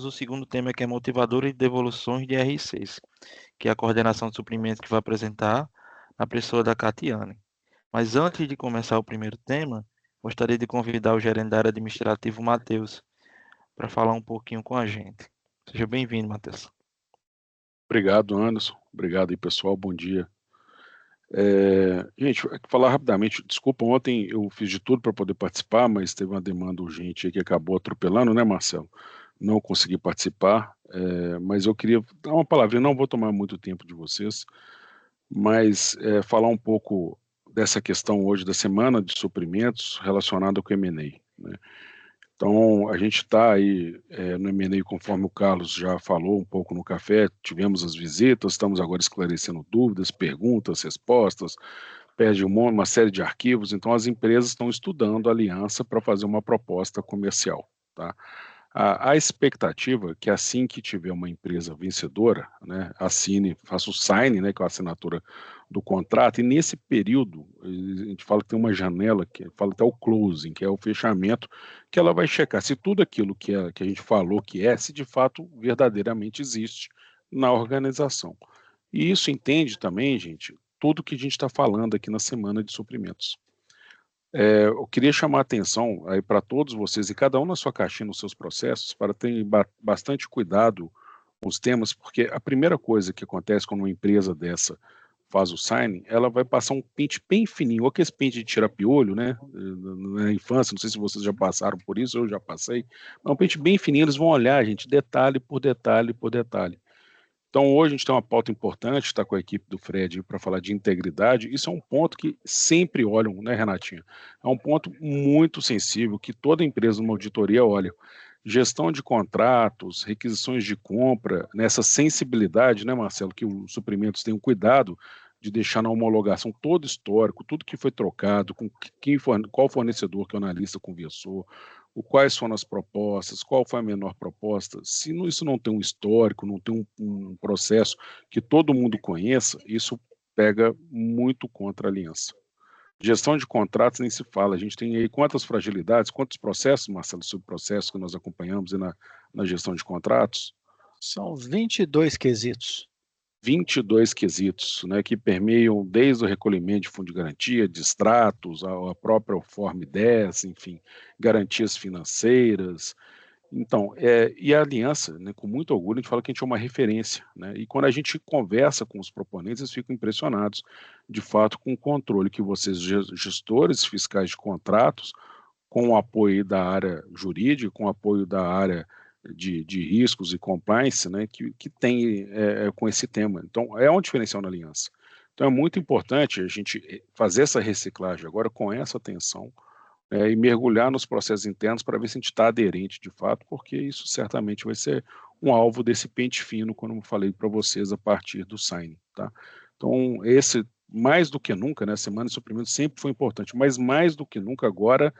o segundo tema que é motivadores e devoluções de R6, que é a coordenação de suprimentos que vai apresentar a pessoa da Catiane. Mas antes de começar o primeiro tema, gostaria de convidar o gerente da área administrativa, Matheus, para falar um pouquinho com a gente. Seja bem-vindo, Matheus. Obrigado, Anderson. Obrigado aí, pessoal. Bom dia. Gente, falar rapidamente, desculpa, ontem eu fiz de tudo para poder participar, mas teve uma demanda urgente aí que acabou atropelando, né, Marcelo? Não consegui participar, mas eu queria dar uma palavrinha, não vou tomar muito tempo de vocês, mas falar um pouco dessa questão hoje da semana de suprimentos relacionada com o M&A, né? Então, a gente está aí no M&A, conforme o Carlos já falou um pouco no café, tivemos as visitas, estamos agora esclarecendo dúvidas, perguntas, respostas, pede uma série de arquivos, então as empresas estão estudando a aliança para fazer uma proposta comercial, tá? A expectativa é que assim que tiver uma empresa vencedora, né, assine, faça o sign, né, que é a assinatura do contrato, e nesse período, a gente fala que tem uma janela, que fala até o closing, que é o fechamento, que ela vai checar se tudo aquilo que a gente falou que se de fato verdadeiramente existe na organização. E isso entende também, gente, tudo que a gente está falando aqui na semana de suprimentos. Eu queria chamar a atenção aí para todos vocês, e cada um na sua caixinha, nos seus processos, para ter bastante cuidado com os temas, porque a primeira coisa que acontece quando uma empresa dessa faz o signing, ela vai passar um pente bem fininho, ou aquele pente de tirar piolho, né? Na infância, não sei se vocês já passaram por isso, eu já passei, mas um pente bem fininho, eles vão olhar, gente, detalhe por detalhe por detalhe. Então, hoje a gente tem uma pauta importante, está com a equipe do Fred para falar de integridade. Isso é um ponto que sempre olham, né, Renatinha? É um ponto muito sensível que toda empresa numa auditoria olha. Gestão de contratos, requisições de compra, nessa sensibilidade, né, Marcelo, que os suprimentos tenham cuidado de deixar na homologação todo histórico, tudo que foi trocado, com qual fornecedor que o analista conversou, quais foram as propostas, qual foi a menor proposta. Se isso não tem um histórico, não tem um processo que todo mundo conheça, isso pega muito contra a aliança. Gestão de contratos nem se fala, a gente tem aí quantas fragilidades, quantos processos, Marcelo, subprocessos que nós acompanhamos na gestão de contratos? São 22 quesitos. 22 quesitos, né, que permeiam desde o recolhimento de fundo de garantia, de extratos, a própria Form 10, enfim, garantias financeiras. Então, e a aliança, né, com muito orgulho, a gente fala que a gente é uma referência, né, e quando a gente conversa com os proponentes, eles ficam impressionados, de fato, com o controle que vocês, gestores fiscais de contratos, com o apoio da área jurídica, com o apoio da área de riscos e compliance, né, que tem com esse tema. Então, é um diferencial na aliança. Então, é muito importante a gente fazer essa reciclagem agora com essa atenção e mergulhar nos processos internos para ver se a gente está aderente de fato, porque isso certamente vai ser um alvo desse pente fino, como eu falei para vocês, a partir do signing. Tá? Então, esse, mais do que nunca, né, a semana de suprimento sempre foi importante, mas mais do que nunca agora,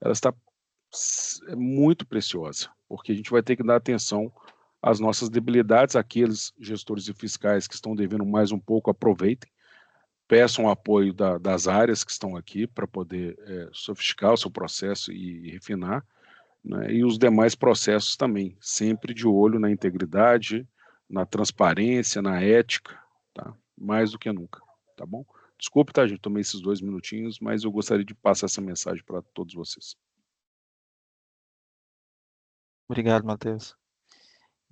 ela está muito preciosa, porque a gente vai ter que dar atenção às nossas debilidades. Aqueles gestores e fiscais que estão devendo mais um pouco, aproveitem, peçam o apoio das áreas que estão aqui para poder sofisticar o seu processo e refinar, né, e os demais processos também, sempre de olho na integridade, na transparência, na ética, tá? Mais do que nunca, tá bom? Desculpe, tá, gente, tomei esses 2 minutinhos, mas eu gostaria de passar essa mensagem para todos vocês. Obrigado, Matheus.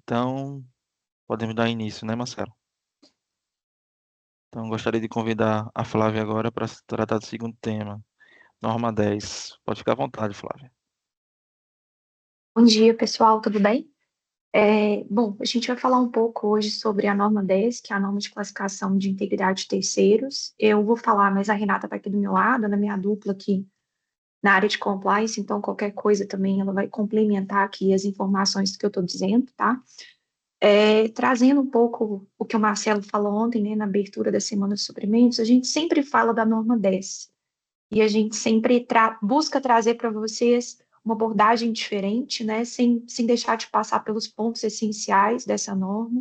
Então, podemos dar início, né, Marcelo? Então, gostaria de convidar a Flávia agora para tratar do segundo tema, norma 10. Pode ficar à vontade, Flávia. Bom dia, pessoal, tudo bem? Bom, a gente vai falar um pouco hoje sobre a norma 10, que é a norma de classificação de integridade de terceiros. Eu vou falar, mas a Renata está aqui do meu lado, na minha dupla aqui na área de compliance, então qualquer coisa também ela vai complementar aqui as informações que eu estou dizendo, tá? Trazendo um pouco o que o Marcelo falou ontem, né, na abertura da Semana dos Suprimentos, a gente sempre fala da norma 10 e a gente sempre busca trazer para vocês uma abordagem diferente, né, sem deixar de passar pelos pontos essenciais dessa norma,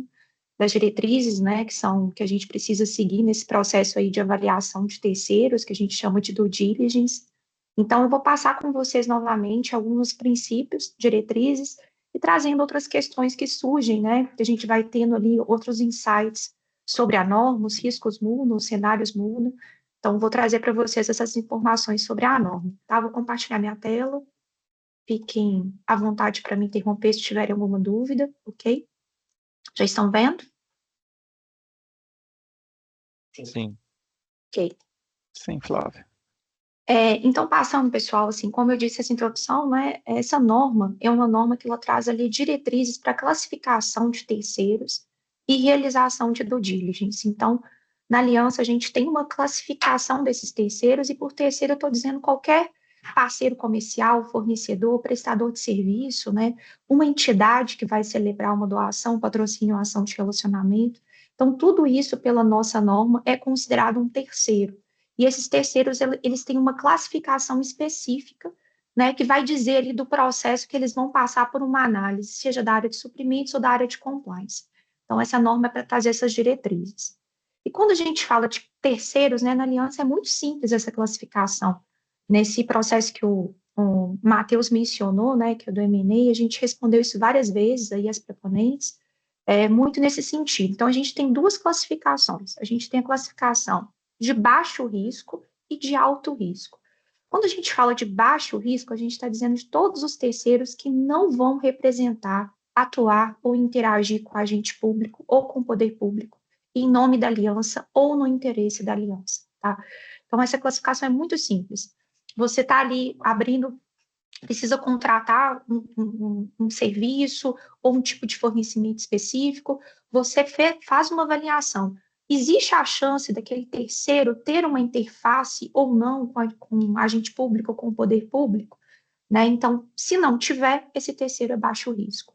das diretrizes, né, que a gente precisa seguir nesse processo aí de avaliação de terceiros, que a gente chama de due diligence. Então, eu vou passar com vocês novamente alguns princípios, diretrizes, e trazendo outras questões que surgem, né? Que a gente vai tendo ali outros insights sobre a norma, os riscos mudam, os cenários mudam. Então, vou trazer para vocês essas informações sobre a norma, tá? Vou compartilhar minha tela. Fiquem à vontade para me interromper se tiverem alguma dúvida, ok? Já estão vendo? Sim. Ok. Sim, Flávia. Então, passando, pessoal, assim, como eu disse, essa introdução, né, essa norma é uma norma que ela traz ali diretrizes para classificação de terceiros e realização de due diligence. Então, na aliança, a gente tem uma classificação desses terceiros, e por terceiro eu estou dizendo qualquer parceiro comercial, fornecedor, prestador de serviço, né, uma entidade que vai celebrar uma doação, patrocínio, ação de relacionamento. Então, tudo isso, pela nossa norma, é considerado um terceiro. E esses terceiros, eles têm uma classificação específica, né, que vai dizer ali do processo que eles vão passar por uma análise, seja da área de suprimentos ou da área de compliance. Então, essa norma é para trazer essas diretrizes. E quando a gente fala de terceiros, né, na aliança é muito simples essa classificação. Nesse processo que o Matheus mencionou, né, que é do M&A, a gente respondeu isso várias vezes aí às proponentes, muito nesse sentido. Então, a gente tem duas classificações. A gente tem a classificação de baixo risco e de alto risco. Quando a gente fala de baixo risco, a gente está dizendo de todos os terceiros que não vão representar, atuar ou interagir com o agente público ou com o poder público em nome da aliança ou no interesse da aliança, tá? Então, essa classificação é muito simples. Você está ali abrindo, precisa contratar um serviço ou um tipo de fornecimento específico, você faz uma avaliação. Existe a chance daquele terceiro ter uma interface ou não com um agente público ou com o poder público? Né? Então, se não tiver, esse terceiro é baixo risco.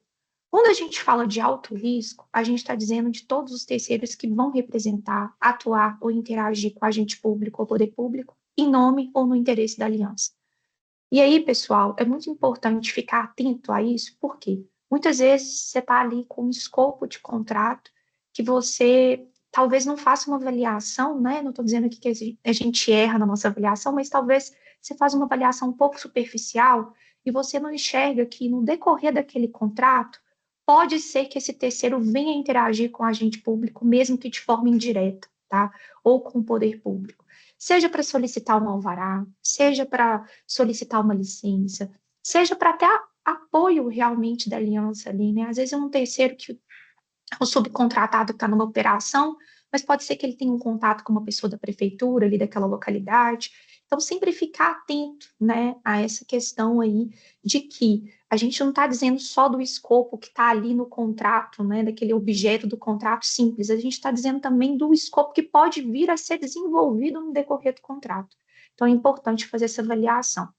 Quando a gente fala de alto risco, a gente está dizendo de todos os terceiros que vão representar, atuar ou interagir com o agente público ou poder público em nome ou no interesse da aliança. E aí, pessoal, é muito importante ficar atento a isso, porque muitas vezes você está ali com um escopo de contrato que você talvez não faça uma avaliação, né? Não estou dizendo aqui que a gente erra na nossa avaliação, mas talvez você faça uma avaliação um pouco superficial e você não enxerga que no decorrer daquele contrato pode ser que esse terceiro venha interagir com o agente público, mesmo que de forma indireta, tá? Ou com o poder público. Seja para solicitar um alvará, seja para solicitar uma licença, seja para ter apoio realmente da aliança ali, né? Às vezes é um terceiro que o subcontratado está numa operação, mas pode ser que ele tenha um contato com uma pessoa da prefeitura ali daquela localidade. Então, sempre ficar atento, né, a essa questão aí de que a gente não está dizendo só do escopo que está ali no contrato, né, daquele objeto do contrato simples, a gente está dizendo também do escopo que pode vir a ser desenvolvido no decorrer do contrato. Então, é importante fazer essa avaliação.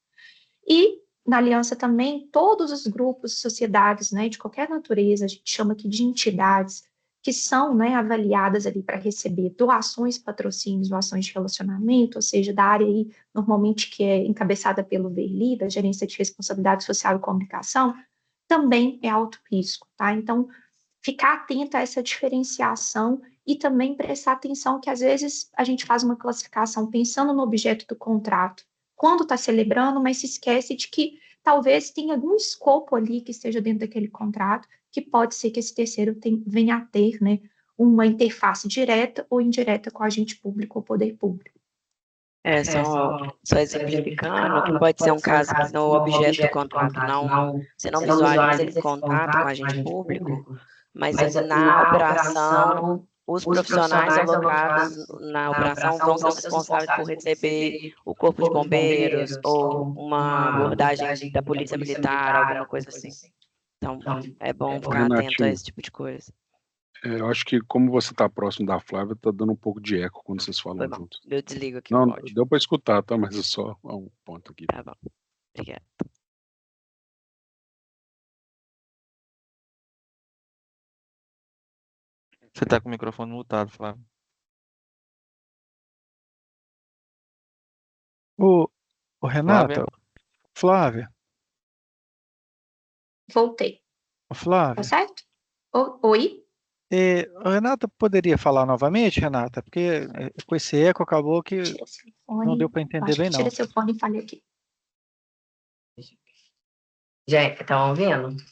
E na aliança também, todos os grupos, sociedades, né, de qualquer natureza, a gente chama aqui de entidades, que são, né, avaliadas ali para receber doações, patrocínios, doações de relacionamento, ou seja, da área aí, normalmente que é encabeçada pelo VERLI, da Gerência de Responsabilidade Social e Comunicação, também é alto risco, tá? Então, ficar atento a essa diferenciação e também prestar atenção que, às vezes, a gente faz uma classificação pensando no objeto do contrato, quando está celebrando, mas se esquece de que talvez tenha algum escopo ali que esteja dentro daquele contrato, que pode ser que esse terceiro venha a ter, né, uma interface direta ou indireta com o agente público ou poder público. Só exemplificando, que pode ser um caso que no objeto do contrato você não visualiza ele em contato com o agente público, mas na operação, os profissionais alocados na operação vão ser os responsáveis por receber o corpo de bombeiros ou uma abordagem da polícia militar, alguma coisa assim. Então, é bom ficar atento a esse tipo de coisa. Eu acho que como você está próximo da Flávia, está dando um pouco de eco quando vocês falam juntos. Eu desligo aqui Não, o áudio. deu para escutar, tá? Mas é só um ponto aqui. Tá bom. Obrigada. Você está com o microfone mutado, Flávio. Ô, Renata, Flávia. Voltei. Flávia. Tá certo? Oi? A Renata poderia falar novamente, Renata? Porque com esse eco acabou que não deu para entender bem, não. Tira seu fone e fale aqui. Já estão ouvindo?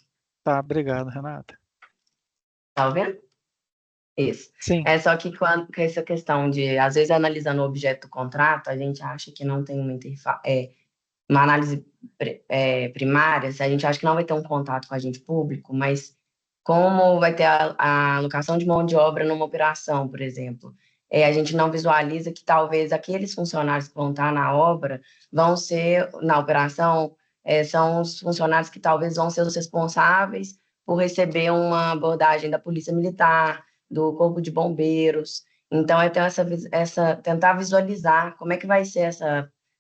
Tá, obrigado, Renata. Tá ouvindo? Isso. Sim. É só que com essa questão de, às vezes, analisando o objeto do contrato, a gente acha que não tem uma análise primária, a gente acha que não vai ter um contato com o agente público, mas como vai ter a alocação de mão de obra numa operação, por exemplo, a gente não visualiza que talvez aqueles funcionários que vão estar na obra vão ser, na operação, são os funcionários que talvez vão ser os responsáveis por receber uma abordagem da Polícia Militar, do Corpo de Bombeiros. Então, é ter tentar visualizar como é que vai ser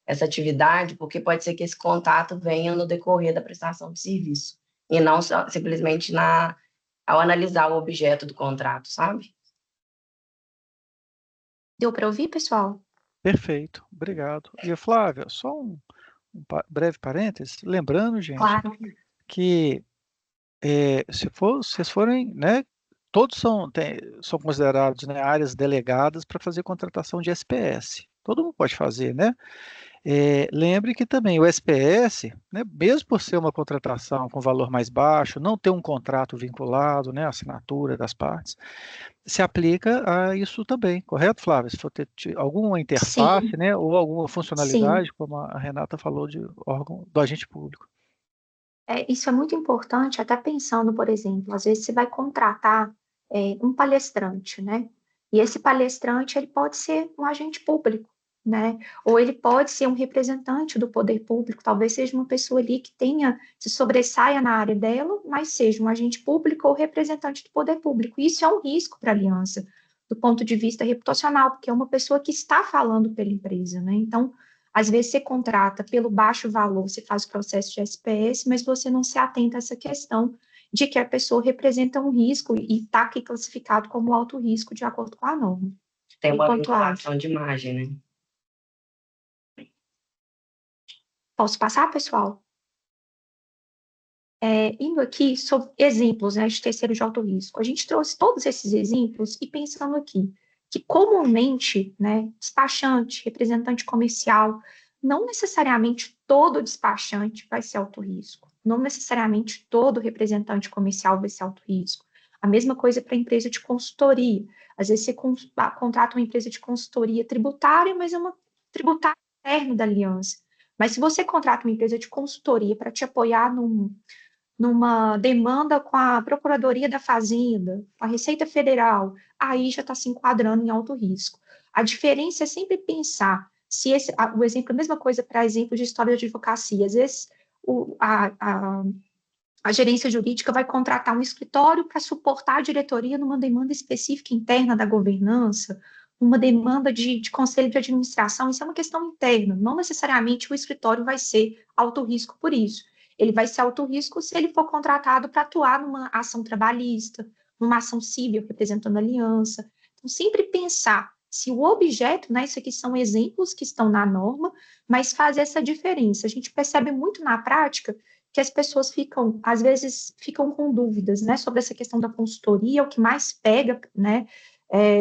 essa atividade, porque pode ser que esse contato venha no decorrer da prestação de serviço, e não só, simplesmente ao analisar o objeto do contrato, sabe? Deu para ouvir, pessoal? Perfeito, obrigado. E Flávia, só um breve parênteses, lembrando, gente, Claro. que se vocês forem, né, todos são considerados, né, áreas delegadas para fazer contratação de SPS. Todo mundo pode fazer, né? Lembre que também o SPS, né, mesmo por ser uma contratação com valor mais baixo, não ter um contrato vinculado, né, assinatura das partes, se aplica a isso também, correto, Flávia? Se for ter alguma interface, Sim. né, ou alguma Sim. funcionalidade, como a Renata falou, de órgão do agente público. Isso é muito importante, até pensando, por exemplo, às vezes você vai contratar um palestrante, né? E esse palestrante, ele pode ser um agente público, né? Ou ele pode ser um representante do poder público, talvez seja uma pessoa ali que se sobressaia na área dela, mas seja um agente público ou representante do poder público. Isso é um risco para a aliança, do ponto de vista reputacional, porque é uma pessoa que está falando pela empresa, né? Então, às vezes você contrata pelo baixo valor, você faz o processo de SPS, mas você não se atenta a essa questão de que a pessoa representa um risco e está aqui classificado como alto risco de acordo com a norma. Tem uma vinculação de imagem, né? Posso passar, pessoal? Indo aqui sobre exemplos, né, de terceiro de alto risco. A gente trouxe todos esses exemplos e pensando aqui que comumente, né, despachante, representante comercial, não necessariamente todo despachante vai ser alto risco, não necessariamente todo representante comercial vai ser alto risco. A mesma coisa para a empresa de consultoria. Às vezes você contrata uma empresa de consultoria tributária, mas é uma tributária interna da aliança. Mas se você contrata uma empresa de consultoria para te apoiar numa demanda com a Procuradoria da Fazenda, com a Receita Federal, aí já está se enquadrando em alto risco. A diferença é sempre pensar se o exemplo, a mesma coisa para exemplo de história de advocacia. Às vezes, a gerência jurídica vai contratar um escritório para suportar a diretoria numa demanda específica interna da governança, uma demanda de conselho de administração, isso é uma questão interna, não necessariamente o escritório vai ser alto risco por isso. Ele vai ser alto risco se ele for contratado para atuar numa ação trabalhista, numa ação civil representando a aliança. Então, sempre pensar se o objeto, né, isso aqui são exemplos que estão na norma, mas faz essa diferença. A gente percebe muito na prática que as pessoas às vezes, ficam com dúvidas, né, sobre essa questão da consultoria, o que mais pega, né,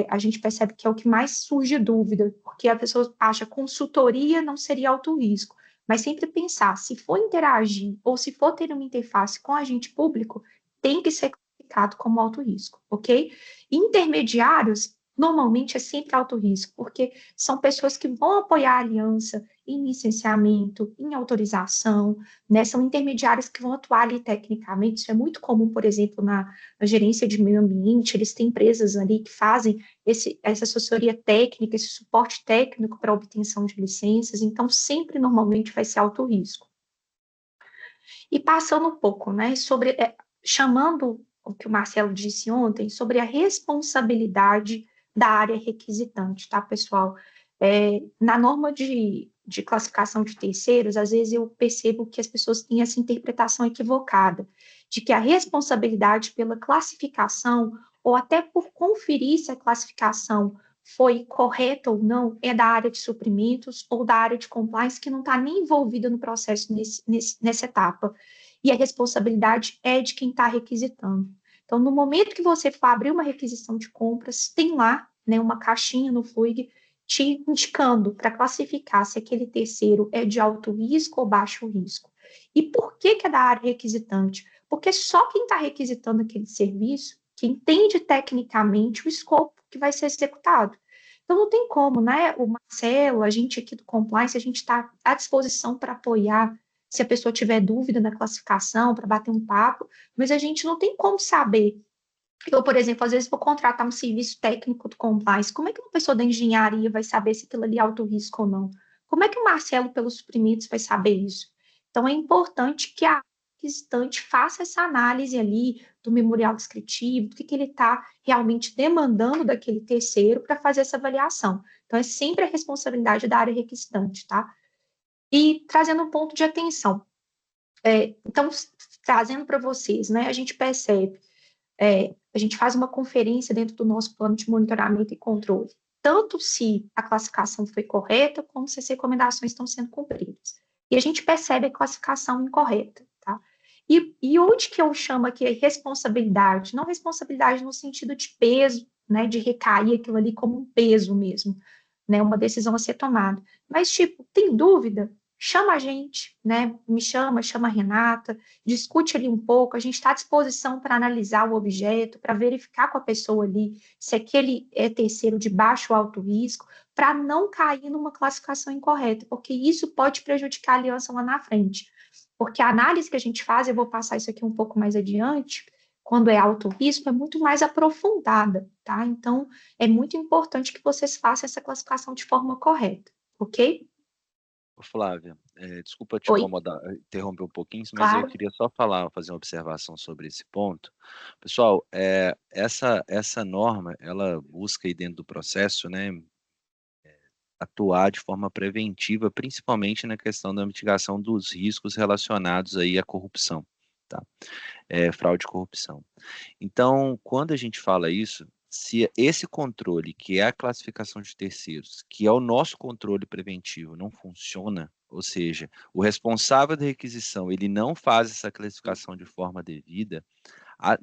a gente percebe que é o que mais surge dúvida, porque a pessoa acha que consultoria não seria alto risco, mas sempre pensar, se for interagir ou se for ter uma interface com agente público, tem que ser classificado como alto risco, ok? Intermediários, normalmente, é sempre alto risco, porque são pessoas que vão apoiar a aliança em licenciamento, em autorização, né? São intermediários que vão atuar ali tecnicamente, isso é muito comum, por exemplo, na gerência de meio ambiente, eles têm empresas ali que fazem essa assessoria técnica, esse suporte técnico para a obtenção de licenças, então sempre normalmente vai ser alto risco. E passando um pouco, né, chamando o que o Marcelo disse ontem, sobre a responsabilidade da área requisitante, tá, pessoal? Na norma de classificação de terceiros, às vezes eu percebo que as pessoas têm essa interpretação equivocada, de que a responsabilidade pela classificação, ou até por conferir se a classificação foi correta ou não, é da área de suprimentos ou da área de compliance, que não está nem envolvida no processo nessa etapa. E a responsabilidade é de quem está requisitando. Então, no momento que você for abrir uma requisição de compras, tem lá, né, uma caixinha no FUIG te indicando para classificar se aquele terceiro é de alto risco ou baixo risco. E por que é da área requisitante? Porque só quem está requisitando aquele serviço, que entende tecnicamente o escopo que vai ser executado. Então, não tem como, né? O Marcelo, a gente aqui do Compliance, a gente está à disposição para apoiar se a pessoa tiver dúvida na classificação, para bater um papo, mas a gente não tem como saber. Eu, por exemplo, às vezes vou contratar um serviço técnico do Compliance. Como é que uma pessoa da engenharia vai saber se aquilo ali é alto risco ou não? Como é que o Marcelo, pelos suprimidos, vai saber isso? Então, é importante que a requisitante faça essa análise ali do memorial descritivo, do que ele está realmente demandando daquele terceiro para fazer essa avaliação. Então, é sempre a responsabilidade da área requisitante, tá? E trazendo um ponto de atenção. Então, trazendo para vocês, né, a gente percebe, a gente faz uma conferência dentro do nosso plano de monitoramento e controle, tanto se a classificação foi correta, como se as recomendações estão sendo cumpridas. E a gente percebe a classificação incorreta, tá? E onde que eu chamo aqui responsabilidade? Não responsabilidade no sentido de peso, né, de recair aquilo ali como um peso mesmo, né, uma decisão a ser tomada. Mas, tipo, tem dúvida? Chama a gente, né? Me chama a Renata, discute ali um pouco, a gente está à disposição para analisar o objeto, para verificar com a pessoa ali se aquele é terceiro de baixo ou alto risco, para não cair numa classificação incorreta, porque isso pode prejudicar a aliança lá na frente. Porque a análise que a gente faz, eu vou passar isso aqui um pouco mais adiante, quando é alto risco, é muito mais aprofundada, tá? Então, é muito importante que vocês façam essa classificação de forma correta, ok? Flávia, desculpa te Oi, incomodar, interromper um pouquinho, mas eu claro. queria só fazer uma observação sobre esse ponto. Pessoal, essa norma, ela busca aí dentro do processo, né, atuar de forma preventiva, principalmente na questão da mitigação dos riscos relacionados aí à corrupção, tá? Fraude e corrupção. Então, quando a gente fala isso, se esse controle, que é a classificação de terceiros, que é o nosso controle preventivo, não funciona, ou seja, o responsável da requisição, ele não faz essa classificação de forma devida, a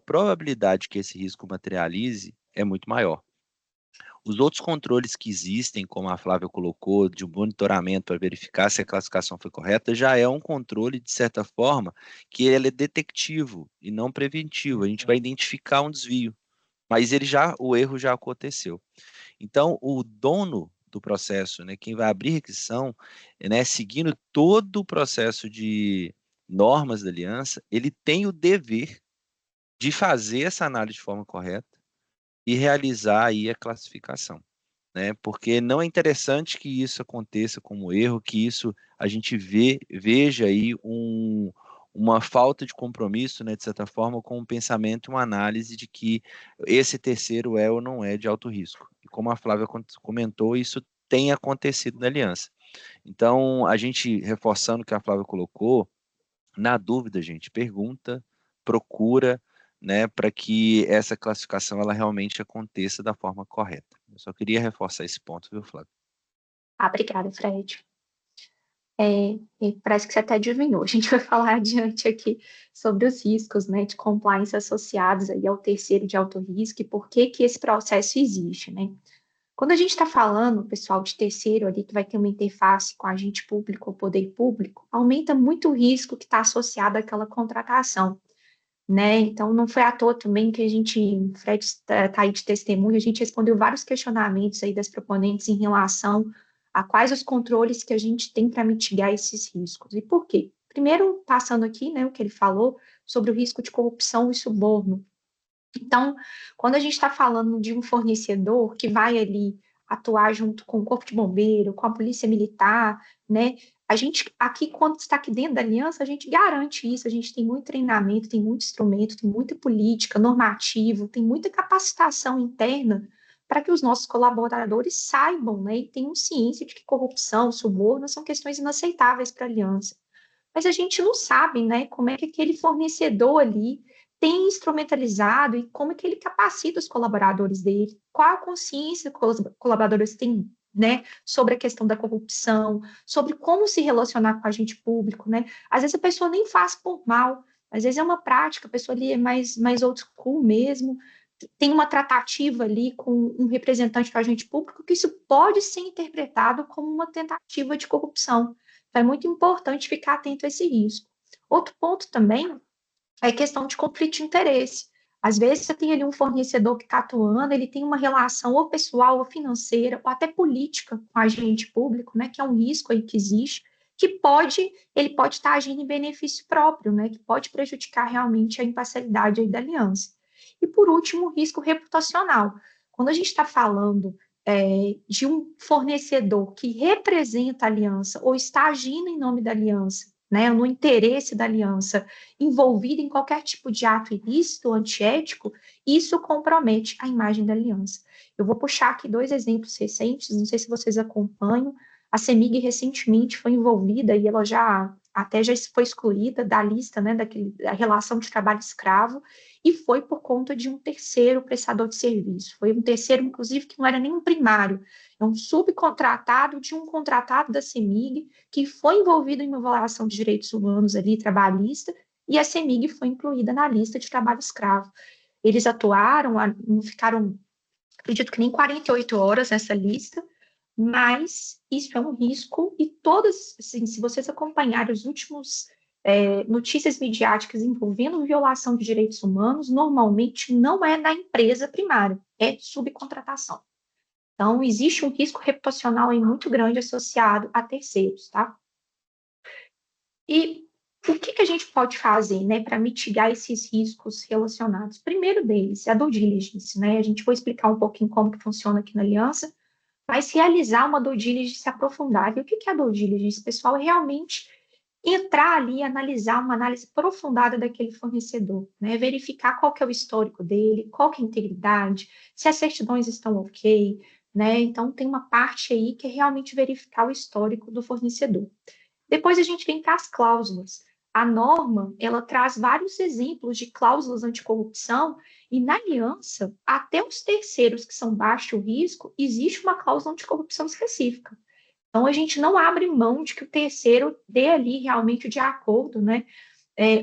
probabilidade que esse risco materialize é muito maior. Os outros controles que existem, como a Flávia colocou, de monitoramento para verificar se a classificação foi correta, já é um controle, de certa forma, que ele é detectivo e não preventivo. A gente vai identificar um desvio, mas o erro já aconteceu. Então, o dono do processo, né, quem vai abrir requisição, né, seguindo todo o processo de normas da aliança, ele tem o dever de fazer essa análise de forma correta e realizar aí a classificação, né? Porque não é interessante que isso aconteça como erro, que isso a gente veja aí uma falta de compromisso, né, de certa forma, com um pensamento, uma análise de que esse terceiro é ou não é de alto risco. E como a Flávia comentou, isso tem acontecido na aliança. Então, a gente, reforçando o que a Flávia colocou, na dúvida, gente, pergunta, procura, né, para que essa classificação ela realmente aconteça da forma correta. Eu só queria reforçar esse ponto, viu, Flávio? Obrigada, Fred. Parece que você até adivinhou. A gente vai falar adiante aqui sobre os riscos, né, de compliance associados aí ao terceiro de alto risco e por que que esse processo existe, né? Quando a gente está falando, pessoal, de terceiro ali, que vai ter uma interface com agente público ou poder público, aumenta muito o risco que está associado àquela contratação, né? Então, não foi à toa também que Fred está aí de testemunha, a gente respondeu vários questionamentos aí das proponentes em relação a quais os controles que a gente tem para mitigar esses riscos. E por quê? Primeiro, passando aqui, né, o que ele falou sobre o risco de corrupção e suborno. Então, quando a gente está falando de um fornecedor que vai ali atuar junto com o Corpo de Bombeiro, com a Polícia Militar, né? A gente, aqui, quando está aqui dentro da aliança, a gente garante isso, a gente tem muito treinamento, tem muito instrumento, tem muita política, normativo, tem muita capacitação interna para que os nossos colaboradores saibam, né, e tenham ciência de que corrupção, suborno são questões inaceitáveis para a aliança. Mas a gente não sabe, né, como é que aquele fornecedor ali tem instrumentalizado e como é que ele capacita os colaboradores dele, qual a consciência que os colaboradores têm, né, sobre a questão da corrupção, sobre como se relacionar com o agente público, né? Às vezes a pessoa nem faz por mal, às vezes é uma prática, a pessoa ali é mais old school mesmo, tem uma tratativa ali com um representante do agente público que isso pode ser interpretado como uma tentativa de corrupção. Então, é muito importante ficar atento a esse risco. Outro ponto também é questão de conflito de interesse. Às vezes você tem ali um fornecedor que está atuando, ele tem uma relação ou pessoal, ou financeira, ou até política com o agente público, né, que é um risco aí que existe, que ele pode estar agindo em benefício próprio, né, que pode prejudicar realmente a imparcialidade aí da aliança. E por último, o risco reputacional. Quando a gente está falando de um fornecedor que representa a aliança ou está agindo em nome da aliança, né, no interesse da aliança, envolvido em qualquer tipo de ato ilícito, antiético, isso compromete a imagem da aliança. Eu vou puxar aqui 2 exemplos recentes, não sei se vocês acompanham. A CEMIG recentemente foi envolvida e ela já foi excluída da lista, né, da relação de trabalho escravo, e foi por conta de um terceiro prestador de serviço. Foi um terceiro, inclusive, que não era nem um primário, é um subcontratado de um contratado da CEMIG, que foi envolvido em uma violação de direitos humanos ali, trabalhista, e a CEMIG foi incluída na lista de trabalho escravo. Eles atuaram, não ficaram, acredito que nem 48 horas nessa lista, mas isso é um risco, e todas, assim, se vocês acompanharem os últimos notícias midiáticas envolvendo violação de direitos humanos, normalmente não é na empresa primária, é subcontratação. Então, existe um risco reputacional aí muito grande associado a terceiros, tá? E o que a gente pode fazer, né, para mitigar esses riscos relacionados? Primeiro deles é a due diligence, né? A gente vai explicar um pouquinho como que funciona aqui na Aliança, mas realizar uma due diligence aprofundada. E o que é a due diligence, pessoal? É realmente entrar ali e analisar uma análise aprofundada daquele fornecedor, né? Verificar qual que é o histórico dele, qual que é a integridade, se as certidões estão ok, né? Então, tem uma parte aí que é realmente verificar o histórico do fornecedor. Depois a gente vem para as cláusulas. A norma, ela traz vários exemplos de cláusulas anticorrupção, e na aliança, até os terceiros que são baixo risco, existe uma cláusula anticorrupção específica. Então, a gente não abre mão de que o terceiro dê ali realmente de acordo, né?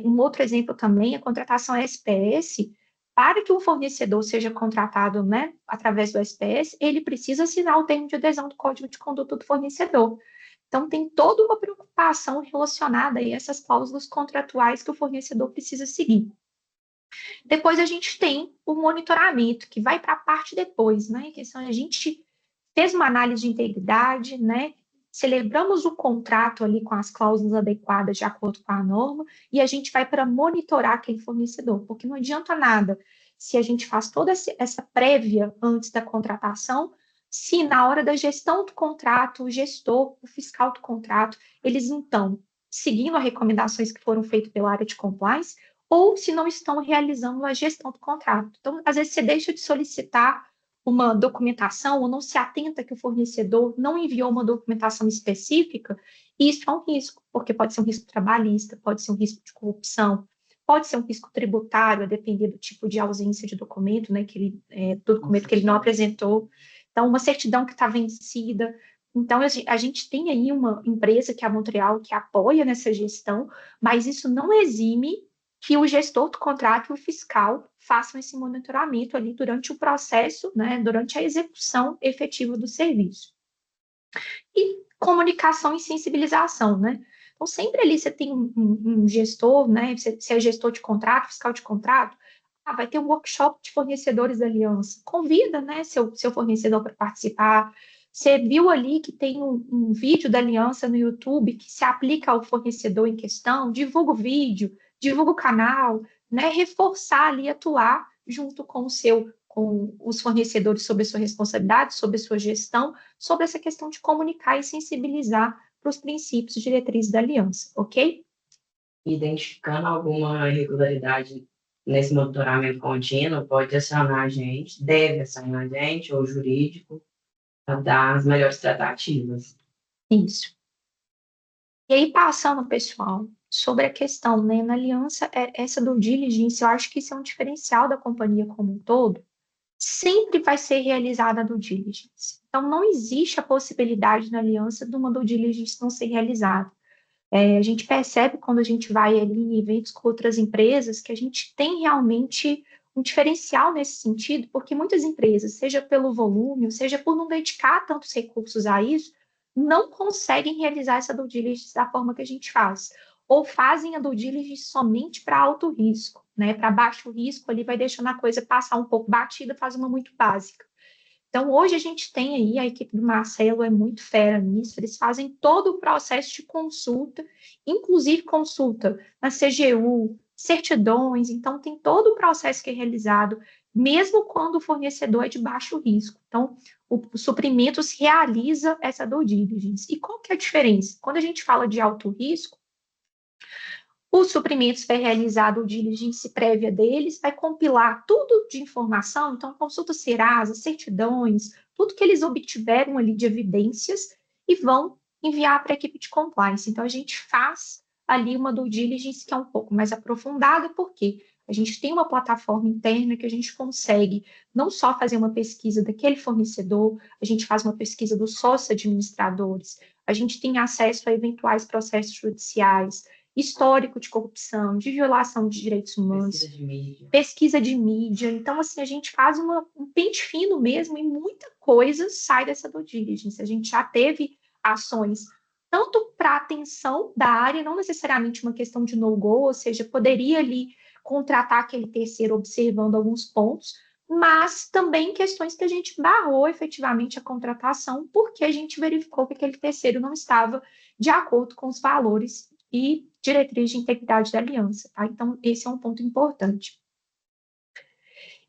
Um outro exemplo também é a contratação SPS. Para que um fornecedor seja contratado, né, através do SPS, ele precisa assinar o termo de adesão do Código de Conduta do fornecedor. Então, tem toda uma preocupação relacionada a essas cláusulas contratuais que o fornecedor precisa seguir. Depois, a gente tem o monitoramento, que vai para a parte depois, né? Que a gente fez uma análise de integridade, né? Celebramos o contrato ali com as cláusulas adequadas de acordo com a norma, e a gente vai para monitorar aquele fornecedor, porque não adianta nada se a gente faz toda essa prévia antes da contratação, se na hora da gestão do contrato, o gestor, o fiscal do contrato, eles não estão seguindo as recomendações que foram feitas pela área de compliance, ou se não estão realizando a gestão do contrato. Então, às vezes, você deixa de solicitar uma documentação ou não se atenta que o fornecedor não enviou uma documentação específica, e isso é um risco, porque pode ser um risco trabalhista, pode ser um risco de corrupção, pode ser um risco tributário, a depender do tipo de ausência de documento, né, do documento que ele não apresentou. Então, uma certidão que está vencida. Então, a gente tem aí uma empresa, que é a Montreal, que apoia nessa gestão, mas isso não exime que o gestor do contrato e o fiscal façam esse monitoramento ali durante o processo, né, durante a execução efetiva do serviço. E comunicação e sensibilização, né? Então, sempre ali você tem um gestor, né, você é gestor de contrato, fiscal de contrato, vai ter um workshop de fornecedores da aliança. Convida, né, seu fornecedor para participar. Você viu ali que tem um vídeo da aliança no YouTube que se aplica ao fornecedor em questão, divulga o vídeo, divulga o canal, né, reforçar ali, atuar junto com os fornecedores sobre a sua responsabilidade, sobre a sua gestão, sobre essa questão de comunicar e sensibilizar para os princípios e diretrizes da aliança, ok? Identificando alguma irregularidade nesse monitoramento contínuo, pode acionar a gente, deve acionar a gente, ou o jurídico, para dar as melhores tratativas. Isso. E aí, passando, pessoal, sobre a questão, né, na aliança, essa due diligence, eu acho que isso é um diferencial da companhia como um todo, sempre vai ser realizada a due diligence. Então, não existe a possibilidade na aliança de uma due diligence não ser realizada. A gente percebe quando a gente vai ali em eventos com outras empresas que a gente tem realmente um diferencial nesse sentido, porque muitas empresas, seja pelo volume, ou seja por não dedicar tantos recursos a isso, não conseguem realizar essa due diligence da forma que a gente faz. ou fazem a due diligence somente para alto risco, né? Para baixo risco, ali vai deixando a coisa passar um pouco batida, faz uma muito básica. Então, hoje a gente tem aí, a equipe do Marcelo é muito fera nisso, eles fazem todo o processo de consulta, inclusive consulta na CGU, certidões, então tem todo o processo que é realizado, mesmo quando o fornecedor é de baixo risco. Então, o Suprimentos realiza essa due diligence. E qual que é a diferença? Quando a gente fala de alto risco, o Suprimentos vai realizar a due diligence prévia deles, vai compilar tudo de informação, então consulta Serasa, certidões, tudo que eles obtiveram ali de evidências e vão enviar para a equipe de compliance. Então a gente faz ali uma due diligence que é um pouco mais aprofundada, porque a gente tem uma plataforma interna que a gente consegue não só fazer uma pesquisa daquele fornecedor, a gente faz uma pesquisa dos sócios administradores, a gente tem acesso a eventuais processos judiciais, histórico de corrupção, de violação de direitos humanos, pesquisa de mídia. Então, assim, a gente faz um pente fino mesmo e muita coisa sai dessa due diligence. A gente já teve ações tanto para atenção da área, não necessariamente uma questão de no-go, ou seja, poderia ali contratar aquele terceiro observando alguns pontos, mas também questões que a gente barrou efetivamente a contratação, porque a gente verificou que aquele terceiro não estava de acordo com os valores e diretriz de integridade da aliança, tá? Então, esse é um ponto importante.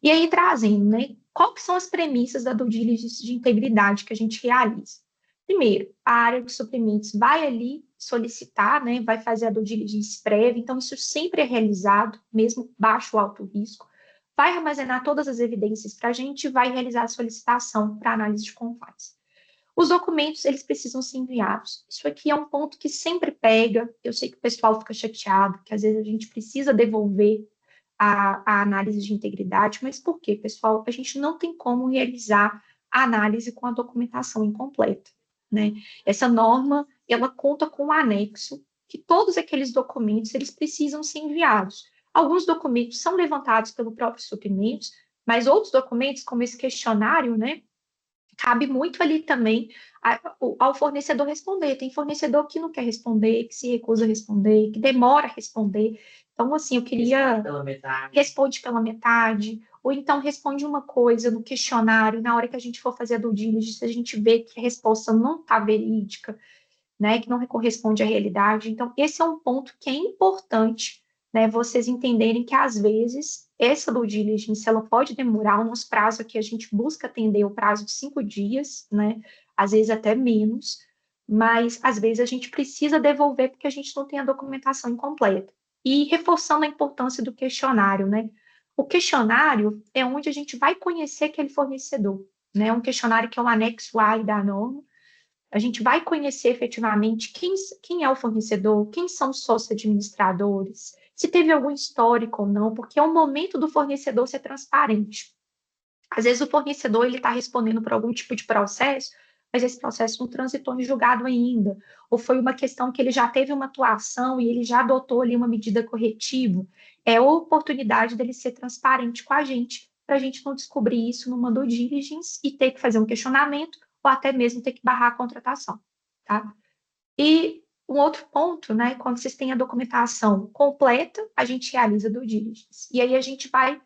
E aí, trazendo, né, qual que são as premissas da due diligence de integridade que a gente realiza? Primeiro, a área de suprimentos vai ali solicitar, né, vai fazer a due diligence prévia, então isso sempre é realizado, mesmo baixo ou alto risco, vai armazenar todas as evidências para a gente e vai realizar a solicitação para análise de compliance. Os documentos, eles precisam ser enviados. Isso aqui é um ponto que sempre pega. Eu sei que o pessoal fica chateado, que às vezes a gente precisa devolver a análise de integridade, mas por quê, pessoal? A gente não tem como realizar a análise com a documentação incompleta, né? Essa norma, ela conta com um anexo, que todos aqueles documentos, eles precisam ser enviados. Alguns documentos são levantados pelo próprio Suprimentos, mas outros documentos, como esse questionário, né, cabe muito ali também ao fornecedor responder. Tem fornecedor que não quer responder, que se recusa a responder, que demora a responder. Então, assim, eu queria... Responde pela metade. Ou então responde uma coisa no questionário, na hora que a gente for fazer a due diligence, a gente vê que a resposta não está verídica, né, que não corresponde à realidade. Então, esse é um ponto que é importante, né, vocês entenderem que, às vezes, essa due diligence, ela pode demorar. O nosso prazo aqui, a gente busca atender o prazo de 5 dias, né, às vezes até menos, mas, às vezes, a gente precisa devolver porque a gente não tem a documentação incompleta. E reforçando a importância do questionário, né, o questionário é onde a gente vai conhecer aquele fornecedor, né, um questionário que é um anexo A da norma. A gente vai conhecer efetivamente quem é o fornecedor, quem são os sócios administradores, se teve algum histórico ou não, porque é o momento do fornecedor ser transparente. Às vezes o fornecedor está respondendo por algum tipo de processo, mas esse processo não transitou em julgado ainda, ou foi uma questão que ele já teve uma atuação e ele já adotou ali uma medida corretiva. É a oportunidade dele ser transparente com a gente, para a gente não descobrir isso numa due diligence e ter que fazer um questionamento, ou até mesmo ter que barrar a contratação, tá? E um outro ponto, né, quando vocês têm a documentação completa, a gente realiza a due diligence. E aí a gente vai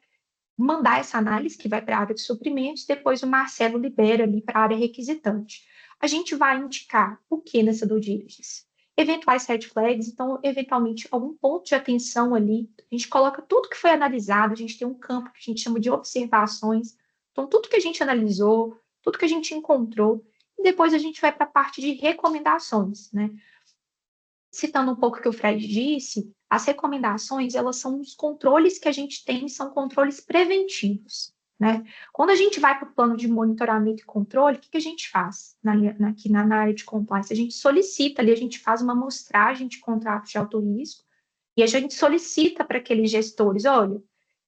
mandar essa análise, que vai para a área de suprimentos, depois o Marcelo libera ali para a área requisitante. A gente vai indicar o que nessa due diligence? Eventuais red flags, então, eventualmente, algum ponto de atenção ali, a gente coloca tudo que foi analisado, a gente tem um campo que a gente chama de observações, então, tudo que a gente analisou, tudo que a gente encontrou, e depois a gente vai para a parte de recomendações, né? Citando um pouco o que o Fred disse, as recomendações, elas são os controles que a gente tem, são controles preventivos, né? Quando a gente vai para o plano de monitoramento e controle, o que a gente faz aqui na área de compliance? A gente solicita ali, a gente faz uma amostragem de contratos de alto risco e a gente solicita para aqueles gestores, olha,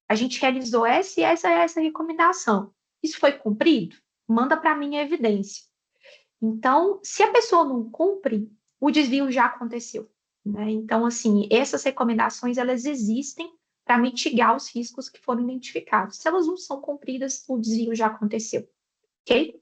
a gente realizou essa e essa recomendação. Isso foi cumprido? Manda para mim a evidência. Então, se a pessoa não cumpre, o desvio já aconteceu, né? Então, assim, essas recomendações, elas existem para mitigar os riscos que foram identificados. Se elas não são cumpridas, o desvio já aconteceu, ok?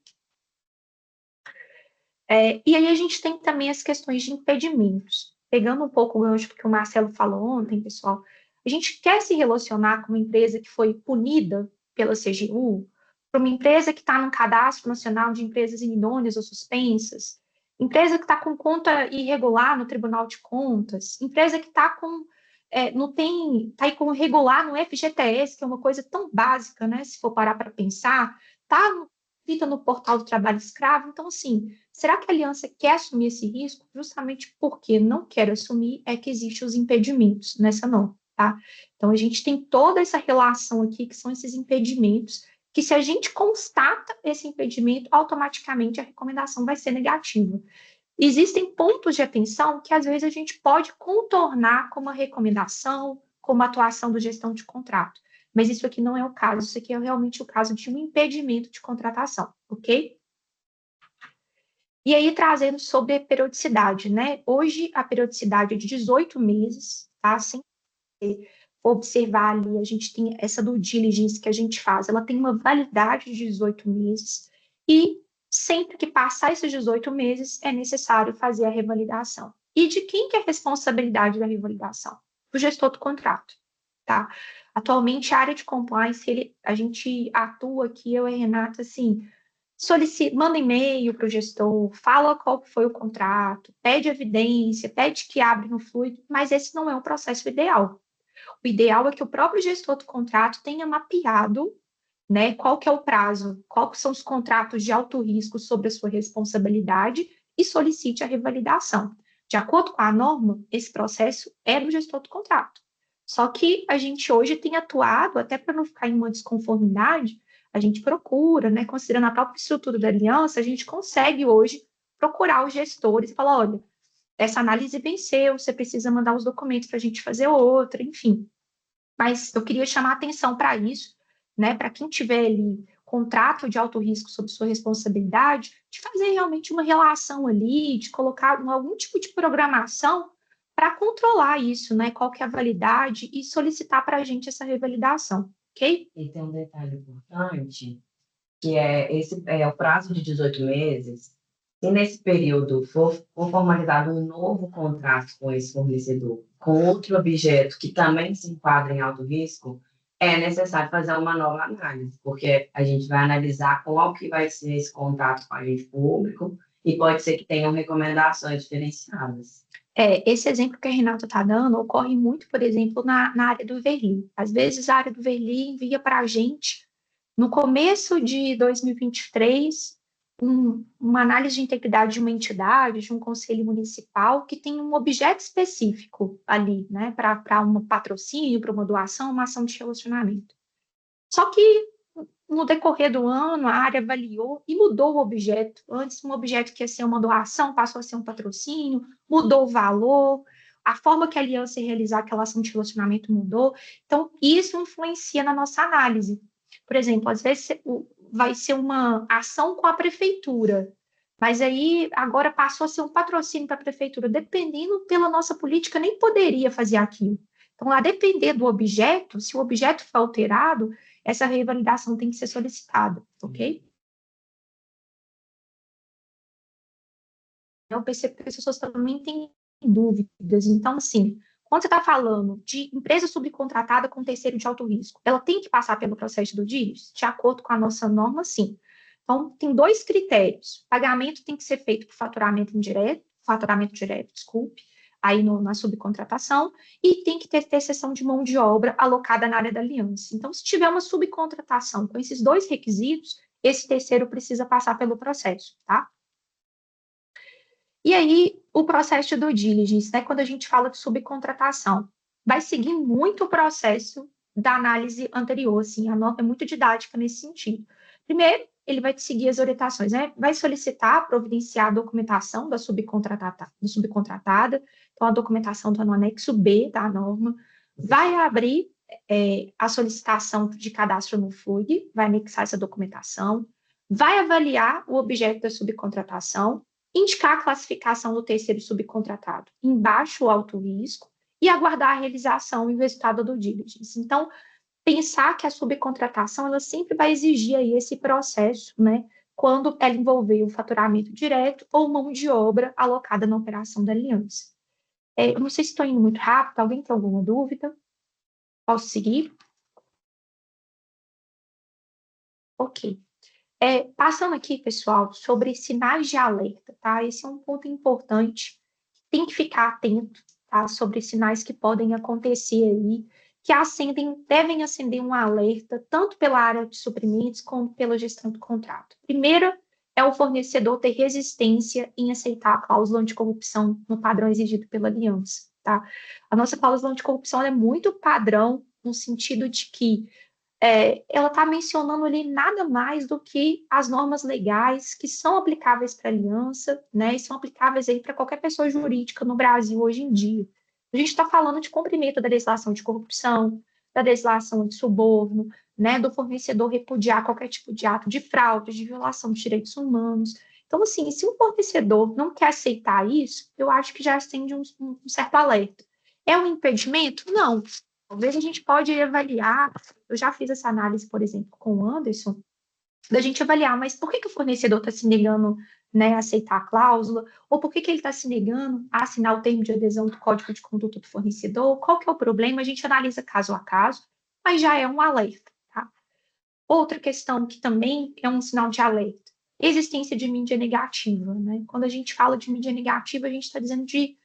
E aí a gente tem também as questões de impedimentos. pegando um pouco o gancho do que o Marcelo falou ontem, pessoal, a gente quer se relacionar com uma empresa que foi punida pela CGU, para uma empresa que está no Cadastro Nacional de Empresas Inidôneas ou Suspensas, empresa que está com conta irregular no Tribunal de Contas, empresa que está com tá aí com regular no FGTS, que é uma coisa tão básica, né? Se for parar para pensar, tá escrita no portal do trabalho escravo. Então, assim, será que a aliança quer assumir esse risco? Justamente porque não quer assumir é que existem os impedimentos nessa norma, tá? Então, a gente tem toda essa relação aqui, que são esses impedimentos, que se a gente constata esse impedimento, automaticamente a recomendação vai ser negativa. Existem pontos de atenção que às vezes a gente pode contornar com uma recomendação, com uma atuação do gestão de contrato. Mas isso aqui não é o caso, isso aqui é realmente o caso de um impedimento de contratação, ok? E aí, trazendo sobre a periodicidade, né? Hoje, a periodicidade é de 18 meses, tá? Sem observar ali, a gente tem essa due diligence que a gente faz, ela tem uma validade de 18 meses, e sempre que passar esses 18 meses, é necessário fazer a revalidação. E de quem que é a responsabilidade da revalidação? Do gestor do contrato, tá? Atualmente, a área de compliance, a gente atua aqui, eu e a Renata, assim, manda e-mail para o gestor, fala qual foi o contrato, pede evidência, pede que abre no fluido, mas esse não é o processo ideal. O ideal é que o próprio gestor do contrato tenha mapeado, né, qual que é o prazo, quais são os contratos de alto risco sobre a sua responsabilidade e solicite a revalidação. De acordo com a norma, esse processo é do gestor do contrato. Só que a gente hoje tem atuado, até para não ficar em uma desconformidade, a gente procura, né, considerando a própria estrutura da aliança, a gente consegue hoje procurar os gestores e falar, olha, essa análise venceu, você precisa mandar os documentos para a gente fazer outra, enfim. Mas eu queria chamar atenção para isso, né, para quem tiver ali contrato de alto risco sob sua responsabilidade, de fazer realmente uma relação ali, de colocar algum tipo de programação para controlar isso, né, qual que é a validade e solicitar para a gente essa revalidação, ok? E tem um detalhe importante, que é o prazo de 18 meses. Se nesse período for formalizado um novo contrato com esse fornecedor, com outro objeto que também se enquadra em alto risco, é necessário fazer uma nova análise, porque a gente vai analisar qual que vai ser esse contrato com o agente público e pode ser que tenham recomendações diferenciadas. Esse exemplo que a Renata está dando ocorre muito, por exemplo, na área do Verli. Às vezes a área do Verli envia para a gente, no começo de 2023, uma análise de integridade de uma entidade, de um conselho municipal, que tem um objeto específico ali, né, para um patrocínio, para uma doação, uma ação de relacionamento. Só que, no decorrer do ano, a área avaliou e mudou o objeto. Antes, um objeto que ia ser uma doação passou a ser um patrocínio, mudou o valor, a forma que a aliança ia realizar aquela ação de relacionamento mudou. Então, isso influencia na nossa análise. Por exemplo, às vezes vai ser uma ação com a prefeitura, mas aí agora passou a ser um patrocínio para a prefeitura. Dependendo pela nossa política, nem poderia fazer aquilo. Então, a depender do objeto, se o objeto for alterado, essa revalidação tem que ser solicitada, ok? Eu percebo que as pessoas também têm dúvidas. Então, assim, quando você está falando de empresa subcontratada com terceiro de alto risco, ela tem que passar pelo processo do DIRES? De acordo com a nossa norma, sim. Então, tem dois critérios. O pagamento tem que ser feito por faturamento direto, desculpe, aí na subcontratação, e tem que ter cessão de mão de obra alocada na área da aliança. Então, se tiver uma subcontratação com esses dois requisitos, esse terceiro precisa passar pelo processo, tá? E aí, o processo de due diligence, né, quando a gente fala de subcontratação, vai seguir muito o processo da análise anterior, assim, a norma é muito didática nesse sentido. Primeiro, ele vai seguir as orientações, né? Vai solicitar, providenciar a documentação da subcontratada, então a documentação está no anexo B da norma, vai abrir a solicitação de cadastro no FUG, vai anexar essa documentação, vai avaliar o objeto da subcontratação, indicar a classificação do terceiro subcontratado em baixo ou alto risco e aguardar a realização e o resultado do diligence. Então, pensar que a subcontratação ela sempre vai exigir aí esse processo, né, quando ela envolver o faturamento direto ou mão de obra alocada na operação da aliança. Eu não sei se estou indo muito rápido, alguém tem alguma dúvida? Posso seguir? Ok. Passando aqui, pessoal, sobre sinais de alerta, tá? Esse é um ponto importante, tem que ficar atento, tá? Sobre sinais que podem acontecer aí, que devem acender um alerta, tanto pela área de suprimentos, como pela gestão do contrato. Primeiro, é o fornecedor ter resistência em aceitar a cláusula anticorrupção no padrão exigido pela aliança, tá? A nossa cláusula anticorrupção é muito padrão, no sentido de que ela está mencionando ali nada mais do que as normas legais que são aplicáveis para a aliança, né, e são aplicáveis aí para qualquer pessoa jurídica no Brasil hoje em dia. A gente está falando de cumprimento da legislação de corrupção, da legislação de suborno, né, do fornecedor repudiar qualquer tipo de ato de fraude, de violação de direitos humanos. Então, assim, se um fornecedor não quer aceitar isso, eu acho que já acende um certo alerta. É um impedimento? Não. Talvez a gente pode avaliar, eu já fiz essa análise, por exemplo, com o Anderson, da gente avaliar, mas por que o fornecedor está se negando, né, a aceitar a cláusula, ou por que ele está se negando a assinar o termo de adesão do Código de Conduta do fornecedor, qual que é o problema, a gente analisa caso a caso, mas já é um alerta, tá? Outra questão que também é um sinal de alerta, existência de mídia negativa, né? Quando a gente fala de mídia negativa, a gente está dizendo de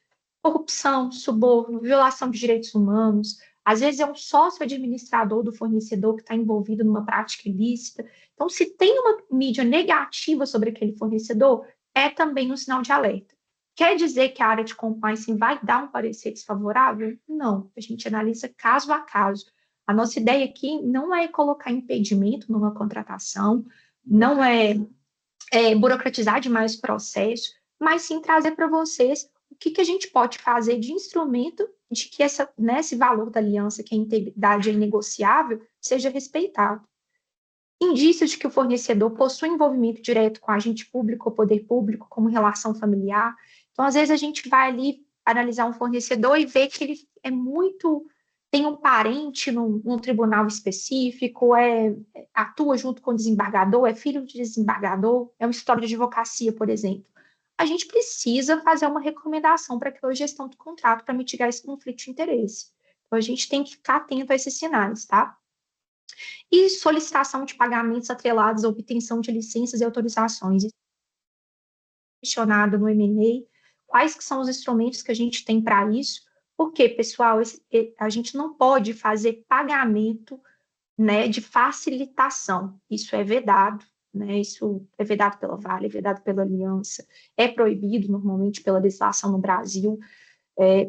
corrupção, suborno, violação de direitos humanos. Às vezes é um sócio administrador do fornecedor que está envolvido numa prática ilícita. Então, se tem uma mídia negativa sobre aquele fornecedor, é também um sinal de alerta. Quer dizer que a área de compliance vai dar um parecer desfavorável? Não, a gente analisa caso a caso. A nossa ideia aqui não é colocar impedimento numa contratação, não é burocratizar demais o processo, mas sim trazer para vocês o que a gente pode fazer de instrumento de que esse valor da aliança, que a integridade é inegociável, seja respeitado. Indícios de que o fornecedor possui envolvimento direto com agente público ou poder público, como relação familiar. Então, às vezes, a gente vai ali analisar um fornecedor e ver que ele tem um parente num tribunal específico, atua junto com o desembargador, é filho de desembargador, é uma história de advocacia, por exemplo. A gente precisa fazer uma recomendação para aquela gestão do contrato para mitigar esse conflito de interesse. Então, a gente tem que ficar atento a esses sinais, tá? E solicitação de pagamentos atrelados à obtenção de licenças e autorizações. Questionado no M&A, quais que são os instrumentos que a gente tem para isso? Porque, pessoal, a gente não pode fazer pagamento, né, de facilitação. Isso é vedado, né? Isso é vedado pela Vale, é vedado pela Aliança, é proibido normalmente pela legislação no Brasil,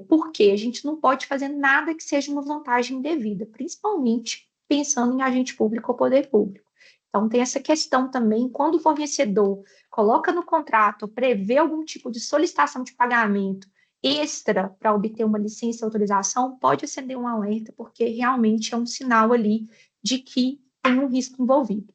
porque a gente não pode fazer nada que seja uma vantagem indevida, principalmente pensando em agente público ou poder público. Então, tem essa questão também, quando o fornecedor coloca no contrato, prevê algum tipo de solicitação de pagamento extra para obter uma licença e autorização, pode acender um alerta, porque realmente é um sinal ali de que tem um risco envolvido.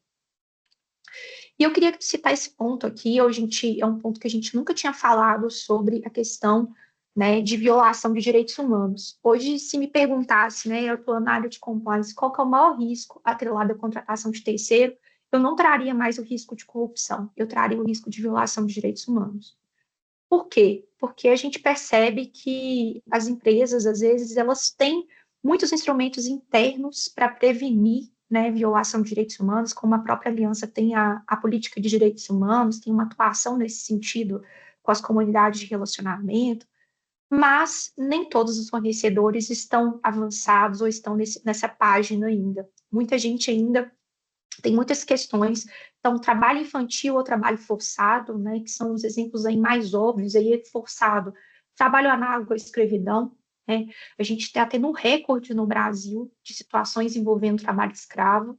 E eu queria citar esse ponto aqui, é um ponto que a gente nunca tinha falado sobre a questão, né, de violação de direitos humanos. Hoje, se me perguntasse, né, eu estou na área de compliance, qual que é o maior risco atrelado à contratação de terceiro, eu não traria mais o risco de corrupção, eu traria o risco de violação de direitos humanos. Por quê? Porque a gente percebe que as empresas, às vezes, elas têm muitos instrumentos internos para prevenir, né, violação de direitos humanos, como a própria aliança tem a política de direitos humanos, tem uma atuação nesse sentido com as comunidades de relacionamento, mas nem todos os fornecedores estão avançados ou estão nessa página ainda. Muita gente ainda tem muitas questões. Então, trabalho infantil ou trabalho forçado, né, que são os exemplos aí mais óbvios, aí forçado. Trabalho análogo à escravidão, né, a gente está tendo um recorde no Brasil de situações envolvendo trabalho escravo,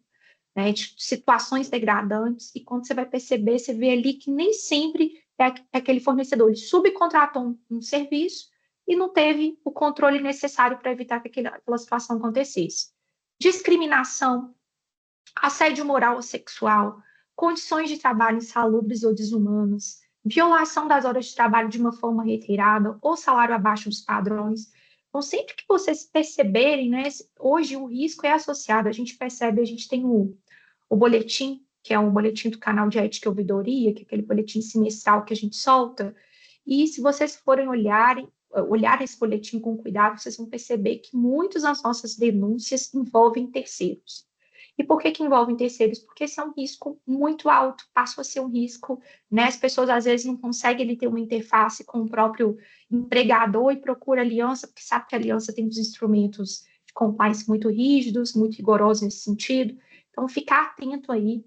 né, de situações degradantes, e quando você vai perceber, você vê ali que nem sempre é aquele fornecedor, ele subcontratou um serviço e não teve o controle necessário para evitar que aquela situação acontecesse. Discriminação, assédio moral ou sexual, condições de trabalho insalubres ou desumanas, violação das horas de trabalho de uma forma reiterada ou salário abaixo dos padrões. Então, sempre que vocês perceberem, né, hoje o risco é associado, a gente percebe, a gente tem o boletim, que é um boletim do canal de ética e ouvidoria, que é aquele boletim semestral que a gente solta, e se vocês forem olharem, olhar esse boletim com cuidado, vocês vão perceber que muitas das nossas denúncias envolvem terceiros. E por que envolvem terceiros? Porque esse é um risco muito alto, passa a ser um risco, né? As pessoas às vezes não conseguem ter uma interface com o próprio empregador e procura aliança, porque sabe que a aliança tem os instrumentos de compliance muito rígidos, muito rigorosos nesse sentido. Então, ficar atento aí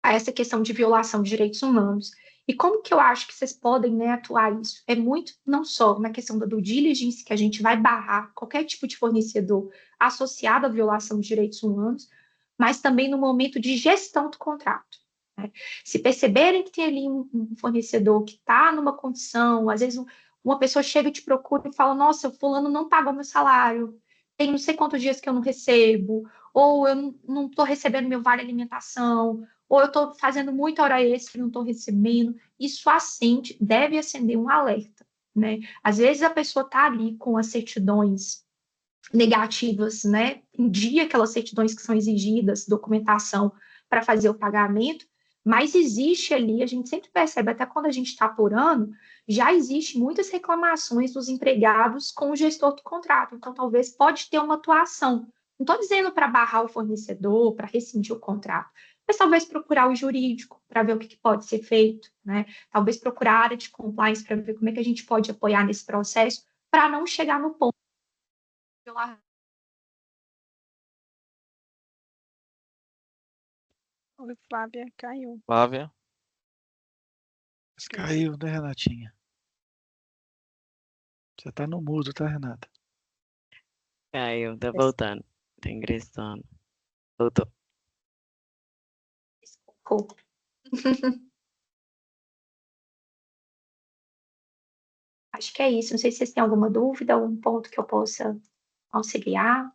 a essa questão de violação de direitos humanos. E como que eu acho que vocês podem, né, atuar isso? É muito, não só na questão da due diligence, que a gente vai barrar qualquer tipo de fornecedor associado à violação de direitos humanos, mas também no momento de gestão do contrato. Né? Se perceberem que tem ali um fornecedor que está numa condição, às vezes uma pessoa chega e te procura e fala, nossa, o fulano não pagou meu salário, tem não sei quantos dias que eu não recebo, ou eu não estou recebendo meu vale alimentação, ou eu estou fazendo muita hora extra e não estou recebendo, isso deve acender um alerta. Né? Às vezes a pessoa está ali com as certidões negativas, né? Em dia, aquelas certidões que são exigidas, documentação para fazer o pagamento, mas existe ali, a gente sempre percebe, até quando a gente está apurando, já existe muitas reclamações dos empregados com o gestor do contrato. Então, talvez pode ter uma atuação. Não estou dizendo para barrar o fornecedor, para rescindir o contrato, mas talvez procurar o jurídico para ver o que pode ser feito, né? Talvez procurar a área de compliance para ver como é que a gente pode apoiar nesse processo para não chegar no ponto Oi, Flávia, caiu. Flávia? Caiu, né, Renatinha? Você tá no mudo, tá, Renata? Caiu, tá voltando. Tá ingressando. Voltou. Desculpa. Acho que é isso. Não sei se vocês têm alguma dúvida, algum ponto que eu possa auxiliar.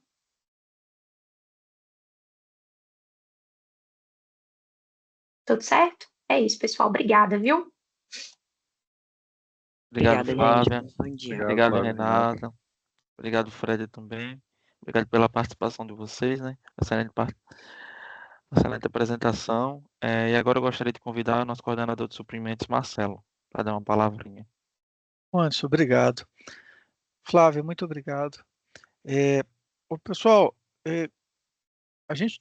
Tudo certo? É isso, pessoal. Obrigada, viu? Obrigado, Obrigada, Flávia. gente. Bom dia. Obrigado, Flávia, Renata. Obrigado, Fred, também. Obrigado pela participação de vocês, né? Excelente apresentação. E agora eu gostaria de convidar o nosso coordenador de suprimentos, Marcelo, para dar uma palavrinha. Anderson, obrigado. Flávia, muito obrigado. Pessoal, a gente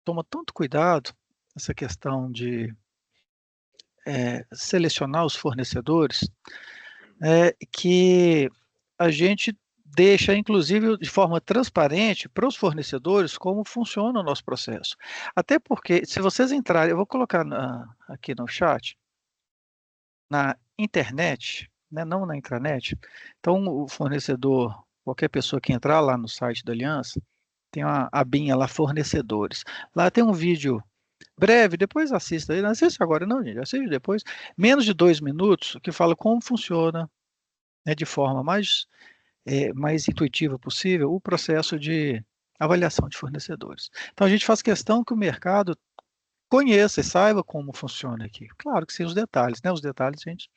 toma tanto cuidado nessa questão de selecionar os fornecedores, que a gente deixa, inclusive, de forma transparente para os fornecedores como funciona o nosso processo. Até porque, se vocês entrarem, eu vou colocar aqui no chat, na internet, né, não na intranet, então o fornecedor, qualquer pessoa que entrar lá no site da Aliança, tem uma abinha lá, fornecedores. Lá tem um vídeo breve, depois assista aí, não assista agora não, gente, assista depois, menos de 2 minutos, que fala como funciona, né, de forma mais intuitiva possível, o processo de avaliação de fornecedores. Então, a gente faz questão que o mercado conheça e saiba como funciona aqui. Claro que sem os detalhes, né? Os detalhes a gente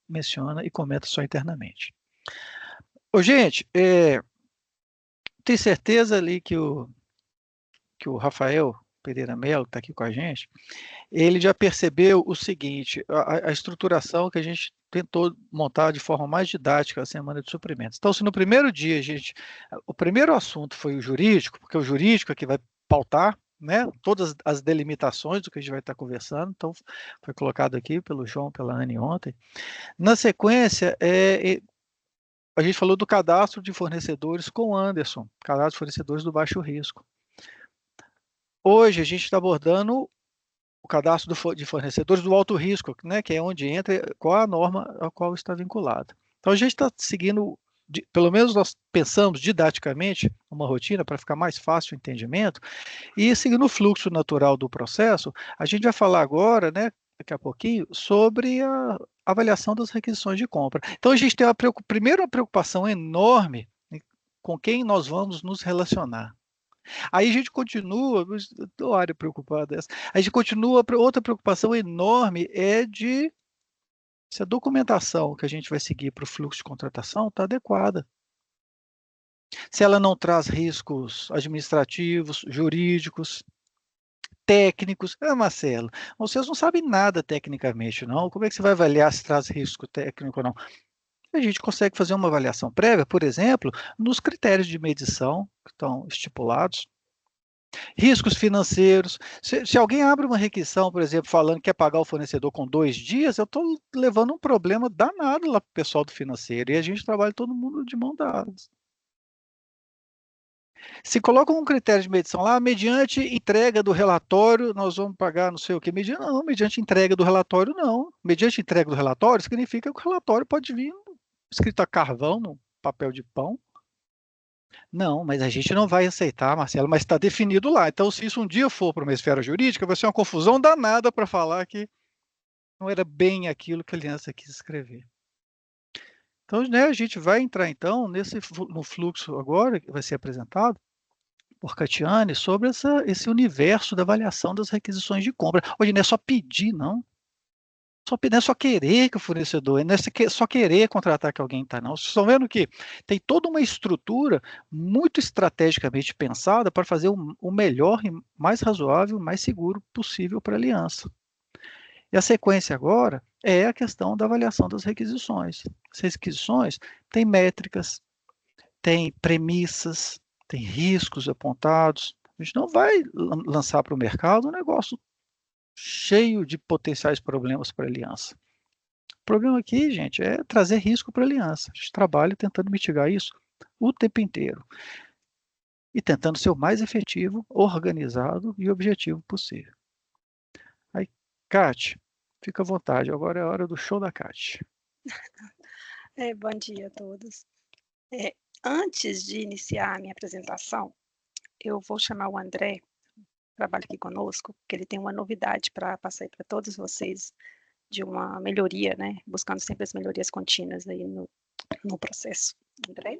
menciona e comenta só internamente. Gente, tenho certeza ali que o Rafael Pereira Melo está aqui com a gente, ele já percebeu o seguinte, a estruturação que a gente tentou montar de forma mais didática a semana de suprimentos. Então, se no primeiro dia, o primeiro assunto foi o jurídico, porque o jurídico é que vai pautar, né, todas as delimitações do que a gente vai estar conversando, então foi colocado aqui pelo João, pela Anne ontem. Na sequência, a gente falou do cadastro de fornecedores com o Anderson, cadastro de fornecedores do baixo risco. Hoje a gente está abordando o cadastro de fornecedores do alto risco, né, que é onde entra qual a norma a qual está vinculada. Então a gente está seguindo, pelo menos nós pensamos didaticamente, uma rotina para ficar mais fácil o entendimento, e seguindo o fluxo natural do processo, a gente vai falar agora, né, daqui a pouquinho, sobre a avaliação das requisições de compra. Então a gente tem primeiro uma preocupação enorme com quem nós vamos nos relacionar. Aí a gente continua, estou área preocupada essa, a gente continua, outra preocupação enorme é de se a documentação que a gente vai seguir para o fluxo de contratação está adequada. Se ela não traz riscos administrativos, jurídicos, técnicos. Marcelo, vocês não sabem nada tecnicamente, não? Como é que você vai avaliar se traz risco técnico ou não? A gente consegue fazer uma avaliação prévia, por exemplo, nos critérios de medição que estão estipulados. Riscos financeiros. Se alguém abre uma requisição, por exemplo, falando que quer pagar o fornecedor com 2 dias, eu estou levando um problema danado lá para o pessoal do financeiro. E a gente trabalha todo mundo de mão dadas. Se coloca um critério de medição lá, mediante entrega do relatório, nós vamos pagar não sei o que. Não, mediante entrega do relatório, não. Mediante entrega do relatório, significa que o relatório pode vir escrito a carvão, no papel de pão. Não, mas a gente não vai aceitar, Marcelo, mas está definido lá. Então, se isso um dia for para uma esfera jurídica, vai ser uma confusão danada para falar que não era bem aquilo que a aliança quis escrever. Então, né, a gente vai entrar, então, no fluxo agora, que vai ser apresentado por Catiane, sobre esse universo da avaliação das requisições de compra. Hoje não é só pedir, não. Não é só querer que o fornecedor, não é só querer contratar que alguém está, não. Vocês estão vendo que tem toda uma estrutura muito estrategicamente pensada para fazer o melhor e mais razoável, mais seguro possível para a aliança. E a sequência agora é a questão da avaliação das requisições. As requisições têm métricas, têm premissas, têm riscos apontados. A gente não vai lançar para o mercado um negócio cheio de potenciais problemas para a aliança. O problema aqui, gente, é trazer risco para a aliança. A gente trabalha tentando mitigar isso o tempo inteiro. E tentando ser o mais efetivo, organizado e objetivo possível. Aí, Cate, fica à vontade. Agora é a hora do show da Cate. Bom dia a todos. Antes de iniciar a minha apresentação, eu vou chamar o André, que trabalha aqui conosco, porque ele tem uma novidade para passar para todos vocês, de uma melhoria, né? Buscando sempre as melhorias contínuas aí no processo. André?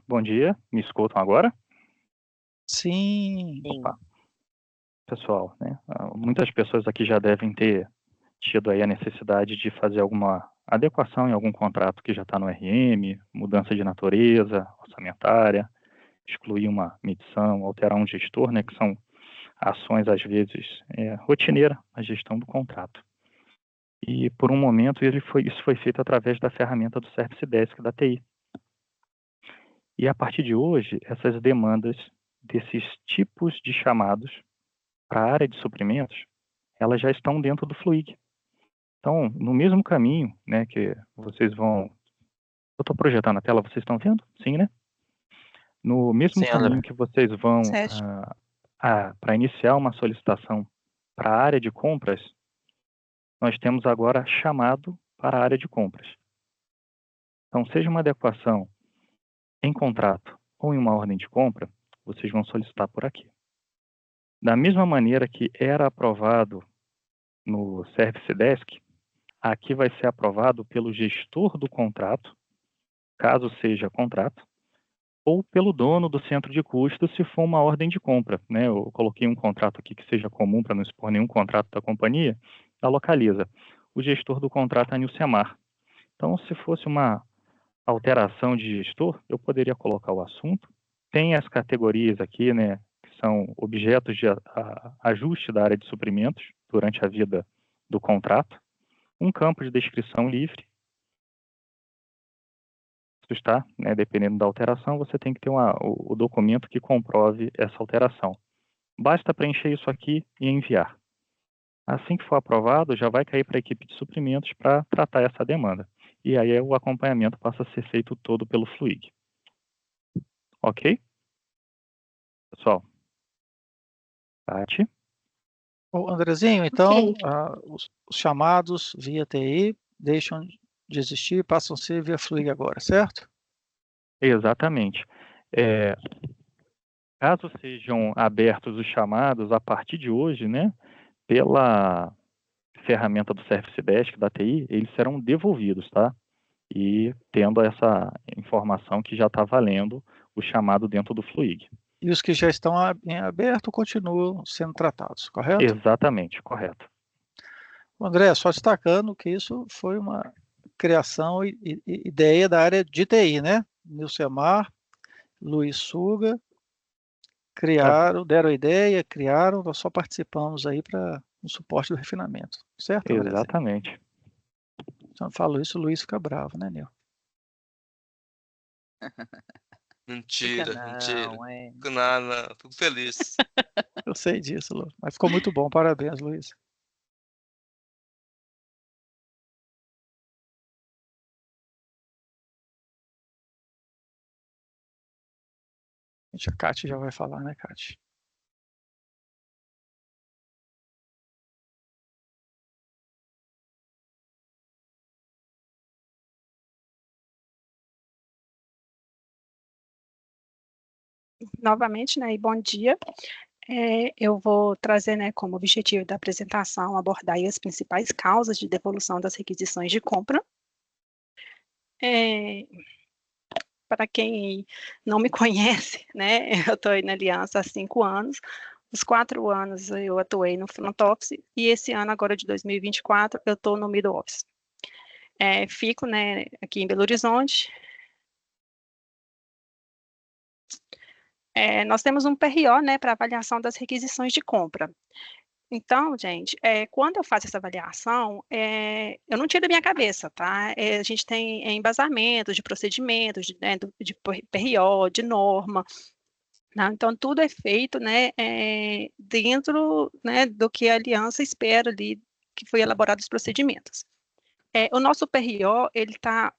Bom dia, me escutam agora? Sim. Opa. Pessoal, né, muitas pessoas aqui já devem ter tido aí a necessidade de fazer alguma adequação em algum contrato que já está no RM, mudança de natureza, orçamentária, excluir uma medição, alterar um gestor, né, que são ações, às vezes, rotineiras na gestão do contrato. E, por um momento, isso foi feito através da ferramenta do Service Desk da TI. E, a partir de hoje, essas demandas desses tipos de chamados para a área de suprimentos, elas já estão dentro do Fluig. Então, no mesmo caminho, né, que vocês vão... Eu estou projetando a tela, vocês estão vendo? Sim, né? No mesmo caminho que vocês vão para iniciar uma solicitação para a área de compras, nós temos agora chamado para a área de compras. Então, seja uma adequação em contrato ou em uma ordem de compra, vocês vão solicitar por aqui. Da mesma maneira que era aprovado no Service Desk, aqui vai ser aprovado pelo gestor do contrato, caso seja contrato, ou pelo dono do centro de custo, se for uma ordem de compra, né? Eu coloquei um contrato aqui que seja comum para não expor nenhum contrato da companhia, ela localiza. O gestor do contrato é a Nilcemar. Então, se fosse uma alteração de gestor, eu poderia colocar o assunto. Tem as categorias aqui, né, que são objetos de ajuste da área de suprimentos durante a vida do contrato. Um campo de descrição livre. Está, né, dependendo da alteração, você tem que ter o documento que comprove essa alteração. Basta preencher isso aqui e enviar. Assim que for aprovado, já vai cair para a equipe de suprimentos para tratar essa demanda. E aí o acompanhamento passa a ser feito todo pelo Fluig. Ok? Pessoal? Tati? Ô, Andrezinho, então, os chamados via TI deixam de existir, passam a ser via Fluig agora, certo? Exatamente. Caso sejam abertos os chamados a partir de hoje, né, pela ferramenta do Service Desk da TI, eles serão devolvidos, tá? E tendo essa informação que já está valendo o chamado dentro do Fluig. E os que já estão em aberto continuam sendo tratados, correto? Exatamente, correto. André, só destacando que isso foi uma criação e ideia da área de TI, né? Nilcemar, Luiz Suga criaram, deram a ideia, criaram, nós só participamos aí para o suporte do refinamento, certo? Exatamente. Então, eu falo isso, o Luiz fica bravo, né, Nil? Mentira, Fica mentira. não, hein? Fico nada, não. Fico feliz. Eu sei disso, Lu. Mas ficou muito bom, parabéns, Luiz. Gente, a Kátia já vai falar, né, Kátia? Novamente, né, e bom dia. Eu vou trazer, né, como objetivo da apresentação, abordar aí as principais causas de devolução das requisições de compra. Para quem não me conhece, né, eu estou aí na Aliança há 5 anos. Os 4 anos eu atuei no front office e esse ano, agora de 2024, eu estou no middle office. Fico, né, aqui em Belo Horizonte. Nós temos um PRO, né, para avaliação das requisições de compra. Então, gente, quando eu faço essa avaliação, eu não tiro da minha cabeça, tá? A gente tem embasamentos de procedimentos, de PRO, de norma, né? Então, tudo é feito, né, dentro, né, do que a aliança espera ali, que foi elaborado os procedimentos. O nosso PRO, ele está,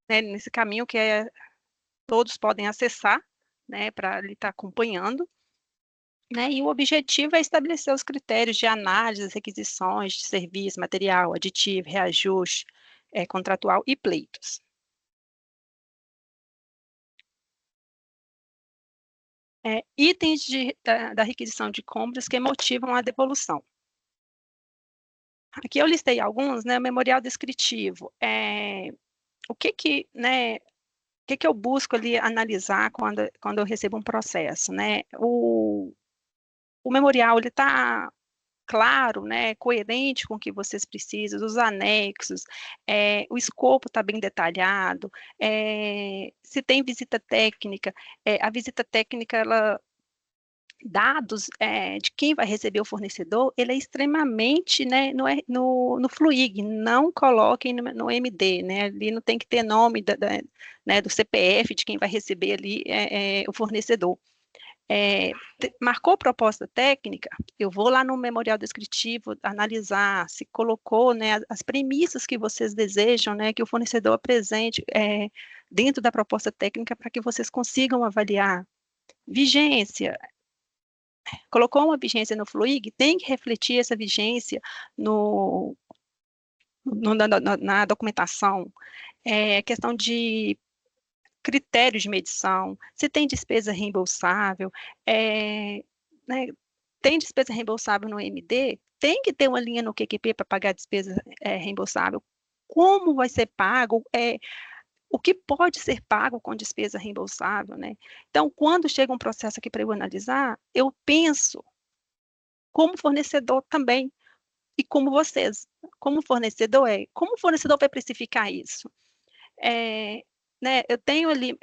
né, nesse caminho que todos podem acessar, né, para ele estar acompanhando, né, e o objetivo é estabelecer os critérios de análise das requisições de serviço, material, aditivo, reajuste, contratual e pleitos. Itens da requisição de compras que motivam a devolução. Aqui eu listei alguns, né, o memorial descritivo. O que eu busco ali analisar quando eu recebo um processo, né? O memorial, ele está claro, né, coerente com o que vocês precisam, os anexos, o escopo está bem detalhado, se tem visita técnica, a visita técnica, dados de quem vai receber o fornecedor, ele é extremamente, né, no Fluig, não coloquem no MD, né, ali não tem que ter nome né, do CPF de quem vai receber ali o fornecedor. Marcou proposta técnica, eu vou lá no memorial descritivo analisar se colocou, né, as premissas que vocês desejam, né, que o fornecedor apresente dentro da proposta técnica para que vocês consigam avaliar. Vigência, colocou uma vigência no Fluig, tem que refletir essa vigência na documentação. Questão de critérios de medição, se tem despesa reembolsável, né, tem despesa reembolsável no MD, tem que ter uma linha no QQP para pagar a despesa reembolsável. Como vai ser pago? O que pode ser pago com despesa reembolsável, né? Então, quando chega um processo aqui para eu analisar, eu penso como fornecedor também, e como vocês, como fornecedor como o fornecedor vai precificar isso? Né, eu tenho ali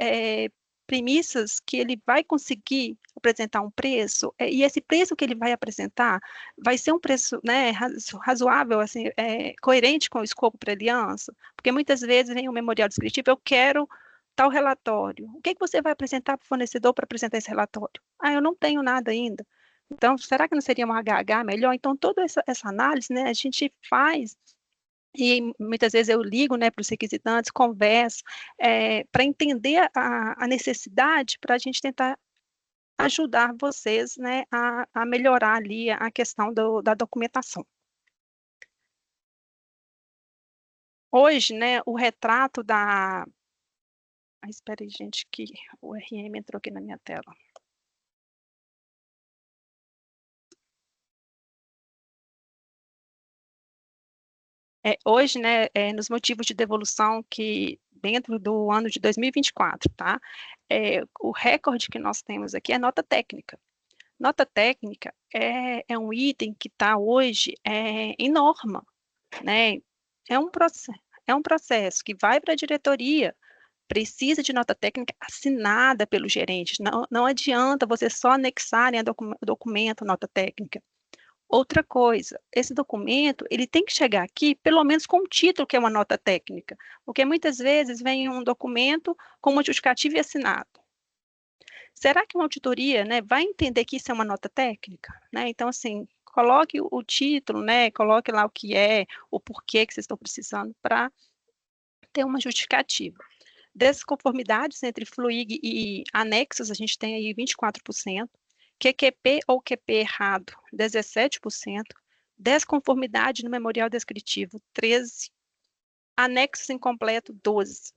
premissas que ele vai conseguir apresentar um preço, e esse preço que ele vai apresentar vai ser um preço, né, razoável, assim, coerente com o escopo para a aliança, porque muitas vezes vem um memorial descritivo, eu quero tal relatório. O que é que você vai apresentar para o fornecedor para apresentar esse relatório? Eu não tenho nada ainda. Então, será que não seria uma HH melhor? Então, toda essa análise, né, a gente faz, e muitas vezes eu ligo, né, para os requisitantes, converso, para entender a necessidade, para a gente tentar ajudar vocês, né, a melhorar ali a questão da documentação. Hoje, né, o retrato da... espera aí, gente, que o RM entrou aqui na minha tela. Hoje, né, nos motivos de devolução que dentro do ano de 2024, tá? O recorde que nós temos aqui é nota técnica. Nota técnica é um item que está hoje em norma, né? É um processo que vai para a diretoria precisa de nota técnica assinada pelo gerente. Não adianta você só anexar em documento nota técnica. Outra coisa, esse documento, ele tem que chegar aqui, pelo menos com o título, que é uma nota técnica, porque muitas vezes vem um documento com uma justificativa e assinado. Será que uma auditoria, né, vai entender que isso é uma nota técnica? Né? Então, assim, coloque o título, né, coloque lá o que é, o porquê que vocês estão precisando para ter uma justificativa. Desconformidades entre FLUIG e anexos, a gente tem aí 24%. QQP ou QP errado, 17%. Desconformidade no memorial descritivo, 13%. Anexos incompleto, 12%.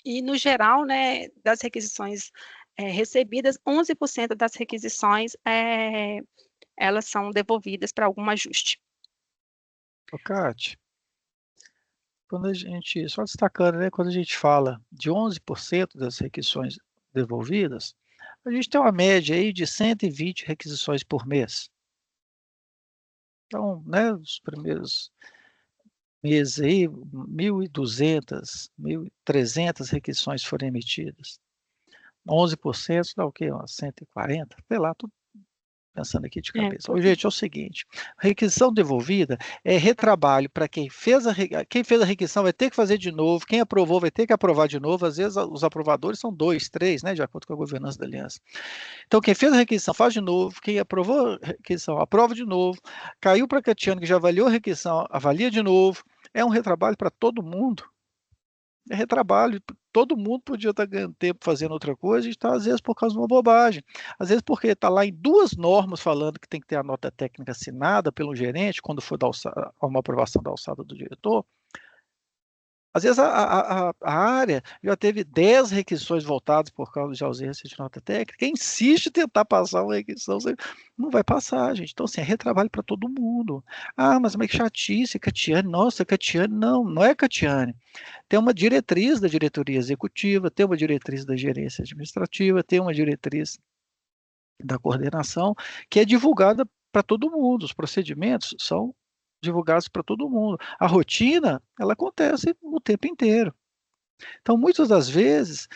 E, no geral, né, das requisições recebidas, 11% das requisições elas são devolvidas para algum ajuste. Ô, Cátia, quando a gente, só destacando, né, quando a gente fala de 11% das requisições devolvidas, a gente tem uma média aí de 120 requisições por mês. Então, né, os primeiros meses aí, 1.200, 1.300 requisições foram emitidas. 11% dá o quê? Umas 140? Sei lá, tô pensando aqui de cabeça. Ô, gente, é o seguinte, a requisição devolvida é retrabalho para quem fez a requisição vai ter que fazer de novo, quem aprovou vai ter que aprovar de novo, às vezes os aprovadores são 2, 3, né, de acordo com a governança da aliança. Então, quem fez a requisição faz de novo, quem aprovou a requisição aprova de novo, caiu para a Catiane, que já avaliou a requisição, avalia de novo, é um retrabalho para todo mundo. É retrabalho, todo mundo podia estar ganhando tempo fazendo outra coisa e está, às vezes, por causa de uma bobagem. Às vezes, porque está lá em 2 normas falando que tem que ter a nota técnica assinada pelo gerente, quando for uma aprovação da alçada do diretor. Às vezes, a área já teve 10 requisições voltadas por causa de ausência de nota técnica, insiste em tentar passar uma requisição, não vai passar, gente. Então, assim, é retrabalho para todo mundo. Ah, mas que chatice, Catiane, nossa, Catiane, não é Catiane. Tem uma diretriz da diretoria executiva, tem uma diretriz da gerência administrativa, tem uma diretriz da coordenação, que é divulgada para todo mundo. Os procedimentos são divulgados para todo mundo. A rotina, ela acontece o tempo inteiro. Então, muitas das vezes,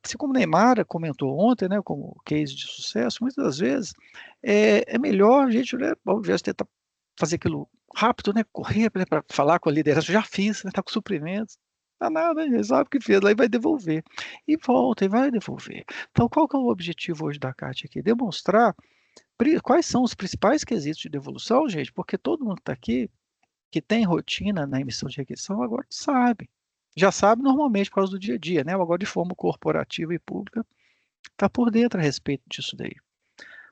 assim como a Neymara comentou ontem, né, como case de sucesso, muitas das vezes é melhor a gente, né, ao invés de tentar fazer aquilo rápido, né, correr para falar com a liderança, já fiz, está com suprimentos, não dá nada, gente sabe o que fez, lá e vai devolver. E volta, e vai devolver. Então, qual que é o objetivo hoje da CAT aqui? Demonstrar quais são os principais quesitos de devolução, gente, porque todo mundo está aqui, que tem rotina na emissão de requisição, agora sabe. Já sabe normalmente por causa do dia a dia, né? Agora de forma corporativa e pública, está por dentro a respeito disso daí.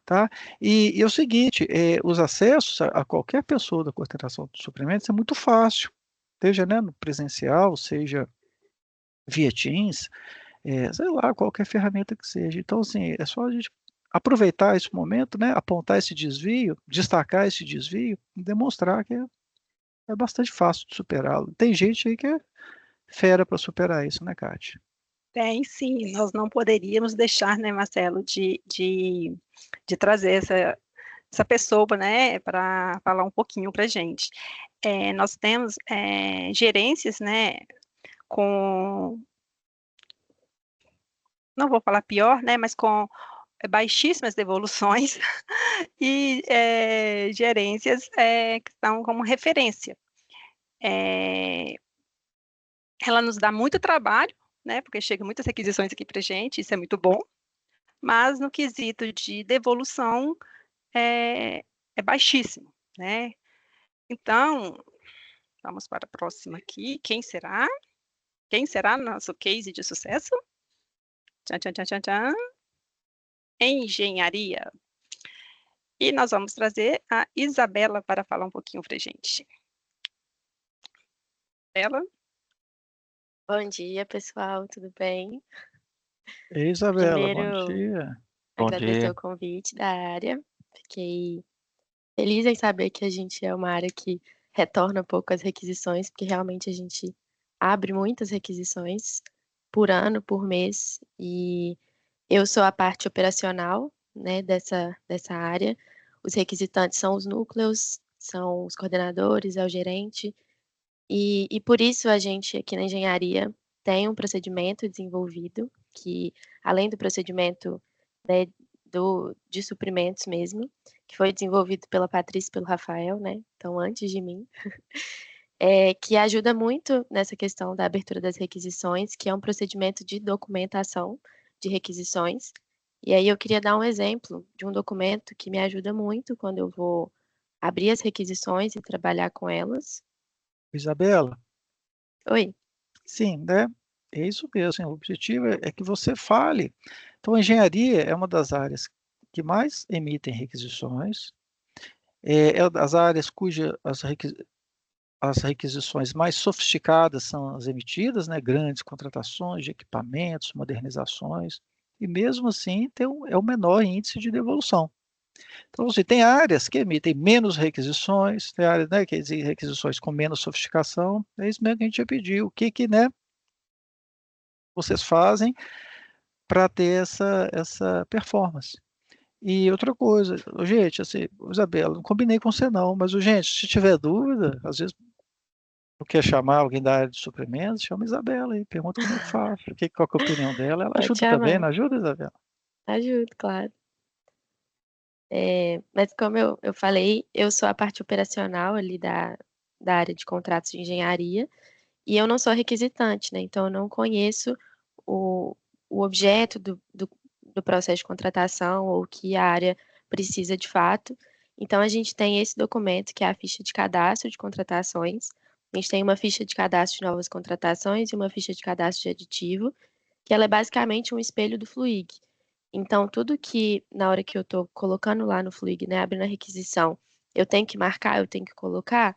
Tá? E é o seguinte, os acessos a qualquer pessoa da coordenação de suprimentos é muito fácil, seja, né, no presencial, seja via Teams, sei lá, qualquer ferramenta que seja. Então, assim, é só a gente aproveitar esse momento, né, apontar esse desvio, destacar esse desvio, e demonstrar que é bastante fácil de superá-lo. Tem gente aí que é fera para superar isso, né, Cátia? Tem sim, nós não poderíamos deixar, né, Marcelo, de trazer essa pessoa, né, para falar um pouquinho para a gente. Nós temos gerências, né, com, não vou falar pior, né, mas com baixíssimas devoluções e gerências que estão como referência. Ela nos dá muito trabalho, né, porque chegam muitas requisições aqui para a gente, isso é muito bom, mas no quesito de devolução é baixíssimo, né? Então, vamos para a próxima aqui. Quem será? Quem será nosso case de sucesso? Tchan, tchan, tchan, tchan, tchan. Engenharia. E nós vamos trazer a Isabela para falar um pouquinho para a gente. Isabela? Bom dia, pessoal, tudo bem? Ei, Isabela, bom Primeiro, dia. agradecer o convite da área. Fiquei feliz em saber que a gente é uma área que retorna pouco as requisições, porque realmente a gente abre muitas requisições por ano, por mês, e eu sou a parte operacional, né, dessa área. Os requisitantes são os núcleos, são os coordenadores, é o gerente, e por isso a gente aqui na engenharia tem um procedimento desenvolvido, que além do procedimento, né, de suprimentos mesmo, que foi desenvolvido pela Patrícia e pelo Rafael, né, então antes de mim, que ajuda muito nessa questão da abertura das requisições, que é um procedimento de documentação de requisições. E aí eu queria dar um exemplo de um documento que me ajuda muito quando eu vou abrir as requisições e trabalhar com elas. Isabela, Oi. sim, né? É isso mesmo, assim, o objetivo é que você fale. Então, a engenharia é uma das áreas que mais emitem requisições, é das áreas cujas as requisições mais sofisticadas são as emitidas, né? Grandes contratações de equipamentos, modernizações, e mesmo assim é o menor índice de devolução. Então, assim, tem áreas que emitem menos requisições, tem áreas, né, que exigem requisições com menos sofisticação, é isso mesmo que a gente ia pedir, o que, né, vocês fazem para ter essa performance. E outra coisa, gente, assim, Isabela, não combinei com você não, mas, gente, se tiver dúvida, às vezes não quer chamar alguém da área de suprimentos, chama a Isabela aí, pergunta como é que faz, qual que é a opinião dela, ela Pode ajuda também, chamar. não ajuda, Isabela? Ajuda, claro. Mas como eu falei, eu sou a parte operacional ali da área de contratos de engenharia, e eu não sou requisitante, né? Então eu não conheço o objeto do processo de contratação ou o que a área precisa de fato. Então a gente tem esse documento que é a ficha de cadastro de contratações. A gente tem uma ficha de cadastro de novas contratações e uma ficha de cadastro de aditivo, que ela é basicamente um espelho do Fluig. Então, tudo que, na hora que eu estou colocando lá no Fluig, né, abrindo a requisição, eu tenho que marcar, eu tenho que colocar,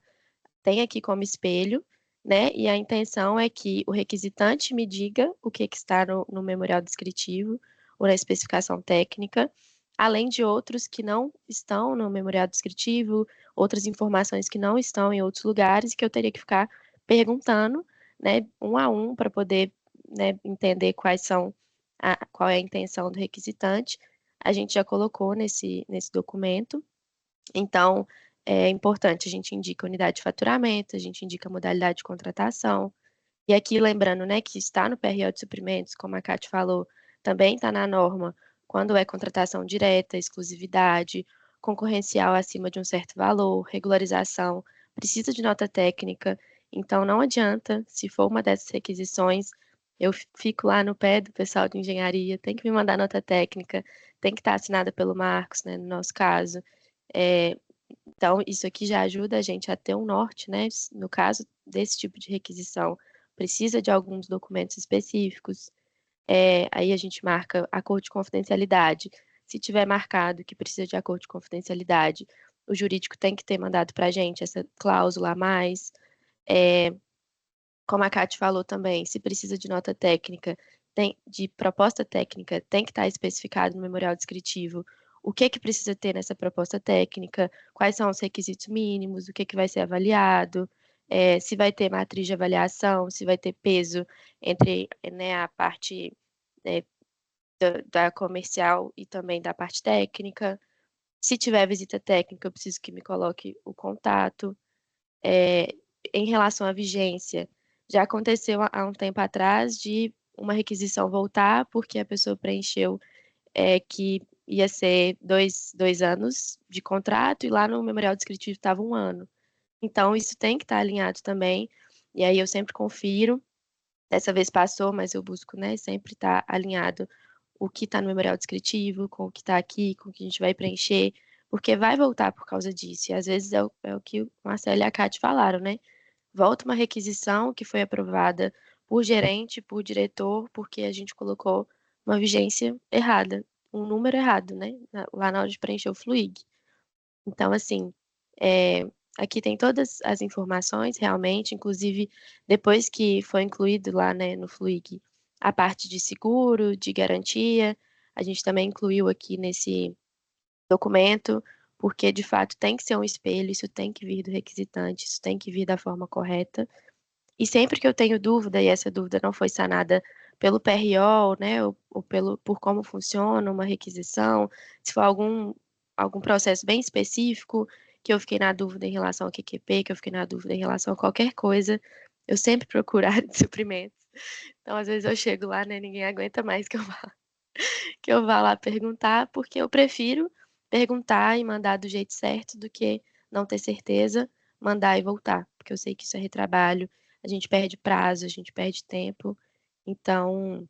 tem aqui como espelho, né, e a intenção é que o requisitante me diga o que está no memorial descritivo ou na especificação técnica, além de outros que não estão no memorial descritivo, outras informações que não estão em outros lugares, que eu teria que ficar perguntando, né, um a um, para poder, né, entender qual é a intenção do requisitante. A gente já colocou nesse documento. Então, é importante, a gente indica a unidade de faturamento, a gente indica a modalidade de contratação. E aqui, lembrando, né, que está no PRO de suprimentos, como a Cátia falou, também está na norma quando é contratação direta, exclusividade, concorrencial acima de um certo valor, regularização, precisa de nota técnica. Então, não adianta, se for uma dessas requisições, eu fico lá no pé do pessoal de engenharia, tem que me mandar nota técnica, tem que estar assinada pelo Marcos, né, no nosso caso. Então, isso aqui já ajuda a gente a ter um norte, né? No caso desse tipo de requisição, precisa de alguns documentos específicos. Aí a gente marca acordo de confidencialidade. Se tiver marcado que precisa de acordo de confidencialidade, o jurídico tem que ter mandado para a gente essa cláusula a mais. Como a Cátia falou também, se precisa de nota técnica, de proposta técnica, tem que estar especificado no memorial descritivo o que precisa ter nessa proposta técnica, quais são os requisitos mínimos, o que vai ser avaliado, se vai ter matriz de avaliação, se vai ter peso entre, né, a parte, né, da comercial e também da parte técnica. Se tiver visita técnica, eu preciso que me coloque o contato. Em relação à vigência, já aconteceu há um tempo atrás de uma requisição voltar porque a pessoa preencheu que ia ser dois anos de contrato e lá no memorial descritivo estava 1 ano. Então, isso tem que estar alinhado também, e aí eu sempre confiro. Dessa vez passou, mas eu busco, né, sempre estar alinhado o que está no memorial descritivo, com o que está aqui, com o que a gente vai preencher, porque vai voltar por causa disso, e às vezes é o que o Marcelo e a Cátia falaram, né? Volta uma requisição que foi aprovada por gerente, por diretor, porque a gente colocou uma vigência errada, um número errado, né? Lá na hora de preencher o Fluig. Então, assim, aqui tem todas as informações, realmente, inclusive depois que foi incluído lá, né, no Fluig, a parte de seguro, de garantia, a gente também incluiu aqui nesse documento, porque de fato tem que ser um espelho, isso tem que vir do requisitante, isso tem que vir da forma correta. E sempre que eu tenho dúvida, e essa dúvida não foi sanada pelo PRO, né, ou por como funciona uma requisição, se for algum processo bem específico, que eu fiquei na dúvida em relação ao QQP, que eu fiquei na dúvida em relação a qualquer coisa, eu sempre procuro a área de suprimentos Então, às vezes eu chego lá, né, ninguém aguenta mais que eu vá lá perguntar, porque eu prefiro perguntar e mandar do jeito certo do que não ter certeza, mandar e voltar, porque eu sei que isso é retrabalho, a gente perde prazo, a gente perde tempo. Então,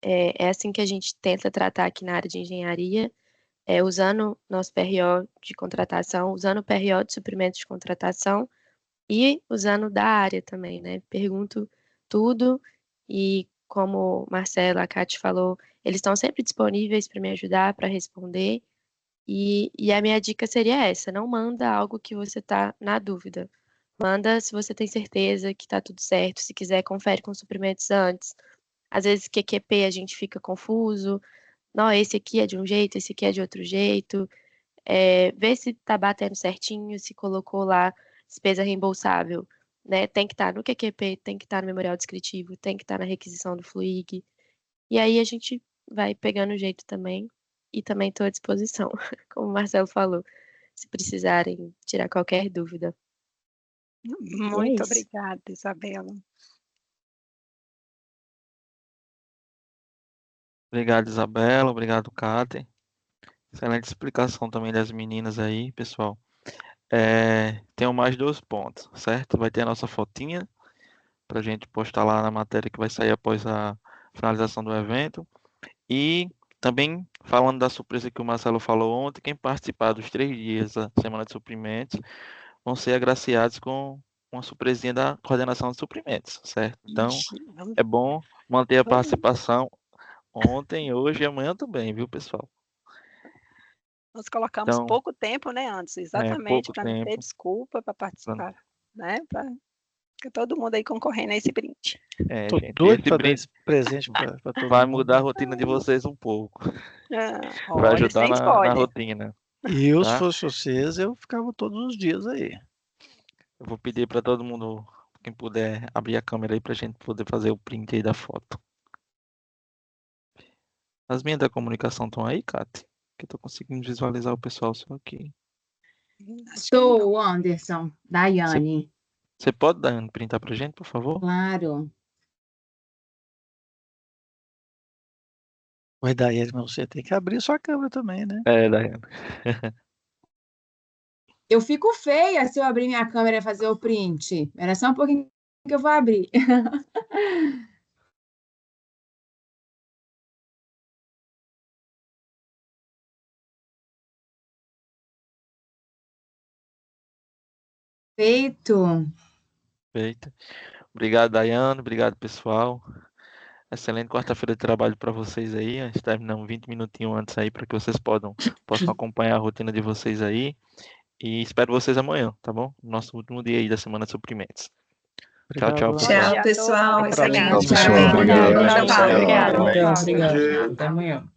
é assim que a gente tenta tratar aqui na área de engenharia, usando nosso PRO de contratação, usando o PRO de suprimento de contratação e usando da área também, né? Pergunto tudo e como Marcela, a Kate falou, eles estão sempre disponíveis para me ajudar, para responder. E a minha dica seria essa: não manda algo que você está na dúvida. Manda se você tem certeza que está tudo certo. Se quiser, confere com os suprimentos antes. Às vezes, QQP a gente fica confuso. Não, esse aqui é de um jeito, esse aqui é de outro jeito. Vê se está batendo certinho, se colocou lá despesa reembolsável, né? Tem que estar no QQP, tem que estar no memorial descritivo, tem que estar na requisição do FLUIG. E aí a gente vai pegando o jeito também. E também estou à disposição, como o Marcelo falou, se precisarem tirar qualquer dúvida. Muito obrigada, Isabela. Obrigado, Isabela. Obrigado, Kate. Excelente explicação também das meninas aí, pessoal. Tenho mais 2 pontos, certo? Vai ter a nossa fotinha para a gente postar lá na matéria que vai sair após a finalização do evento. E também, falando da surpresa que o Marcelo falou ontem, quem participar dos 3 dias da Semana de Suprimentos vão ser agraciados com uma surpresinha da coordenação de suprimentos, certo? Então, é bom manter a participação ontem, hoje e amanhã também, viu, pessoal? Nós colocamos Então, pouco tempo, né, antes, exatamente para não ter desculpa para participar, né? Para todo mundo aí concorrendo a esse brinde. Tô gente, doido esse para dar brinde esse presente para todo vai mundo. mudar a rotina de vocês um pouco, para Olha, ajudar sem na spoiler. rotina, Eu, se tá? fosse vocês, eu ficava todos os dias aí. Eu vou pedir para todo mundo, quem puder, abrir a câmera aí para a gente poder fazer o print aí da foto. As minhas da comunicação estão aí, Kate? Que eu tô conseguindo visualizar o pessoal só aqui. Estou, Anderson, Daiane. Você pode, Daiane, printar pra gente, por favor? Claro. Oi, Daiane, mas você tem que abrir sua câmera também, né? Daiane. Eu fico feia se eu abrir minha câmera e fazer o print. Era só um pouquinho que eu vou abrir. Feito. Feito. Obrigado, Daiane. Obrigado, pessoal. Excelente quarta-feira de trabalho para vocês aí. A gente termina 20 minutinhos antes aí para que vocês possam acompanhar a rotina de vocês aí. E espero vocês amanhã, tá bom? Nosso último dia aí da Semana de Suprimentos. Obrigado, tchau, Tchau, pessoal. Excelente. Pessoal, Parabéns. obrigado. Bom trabalho. Obrigado. Obrigado. Até amanhã.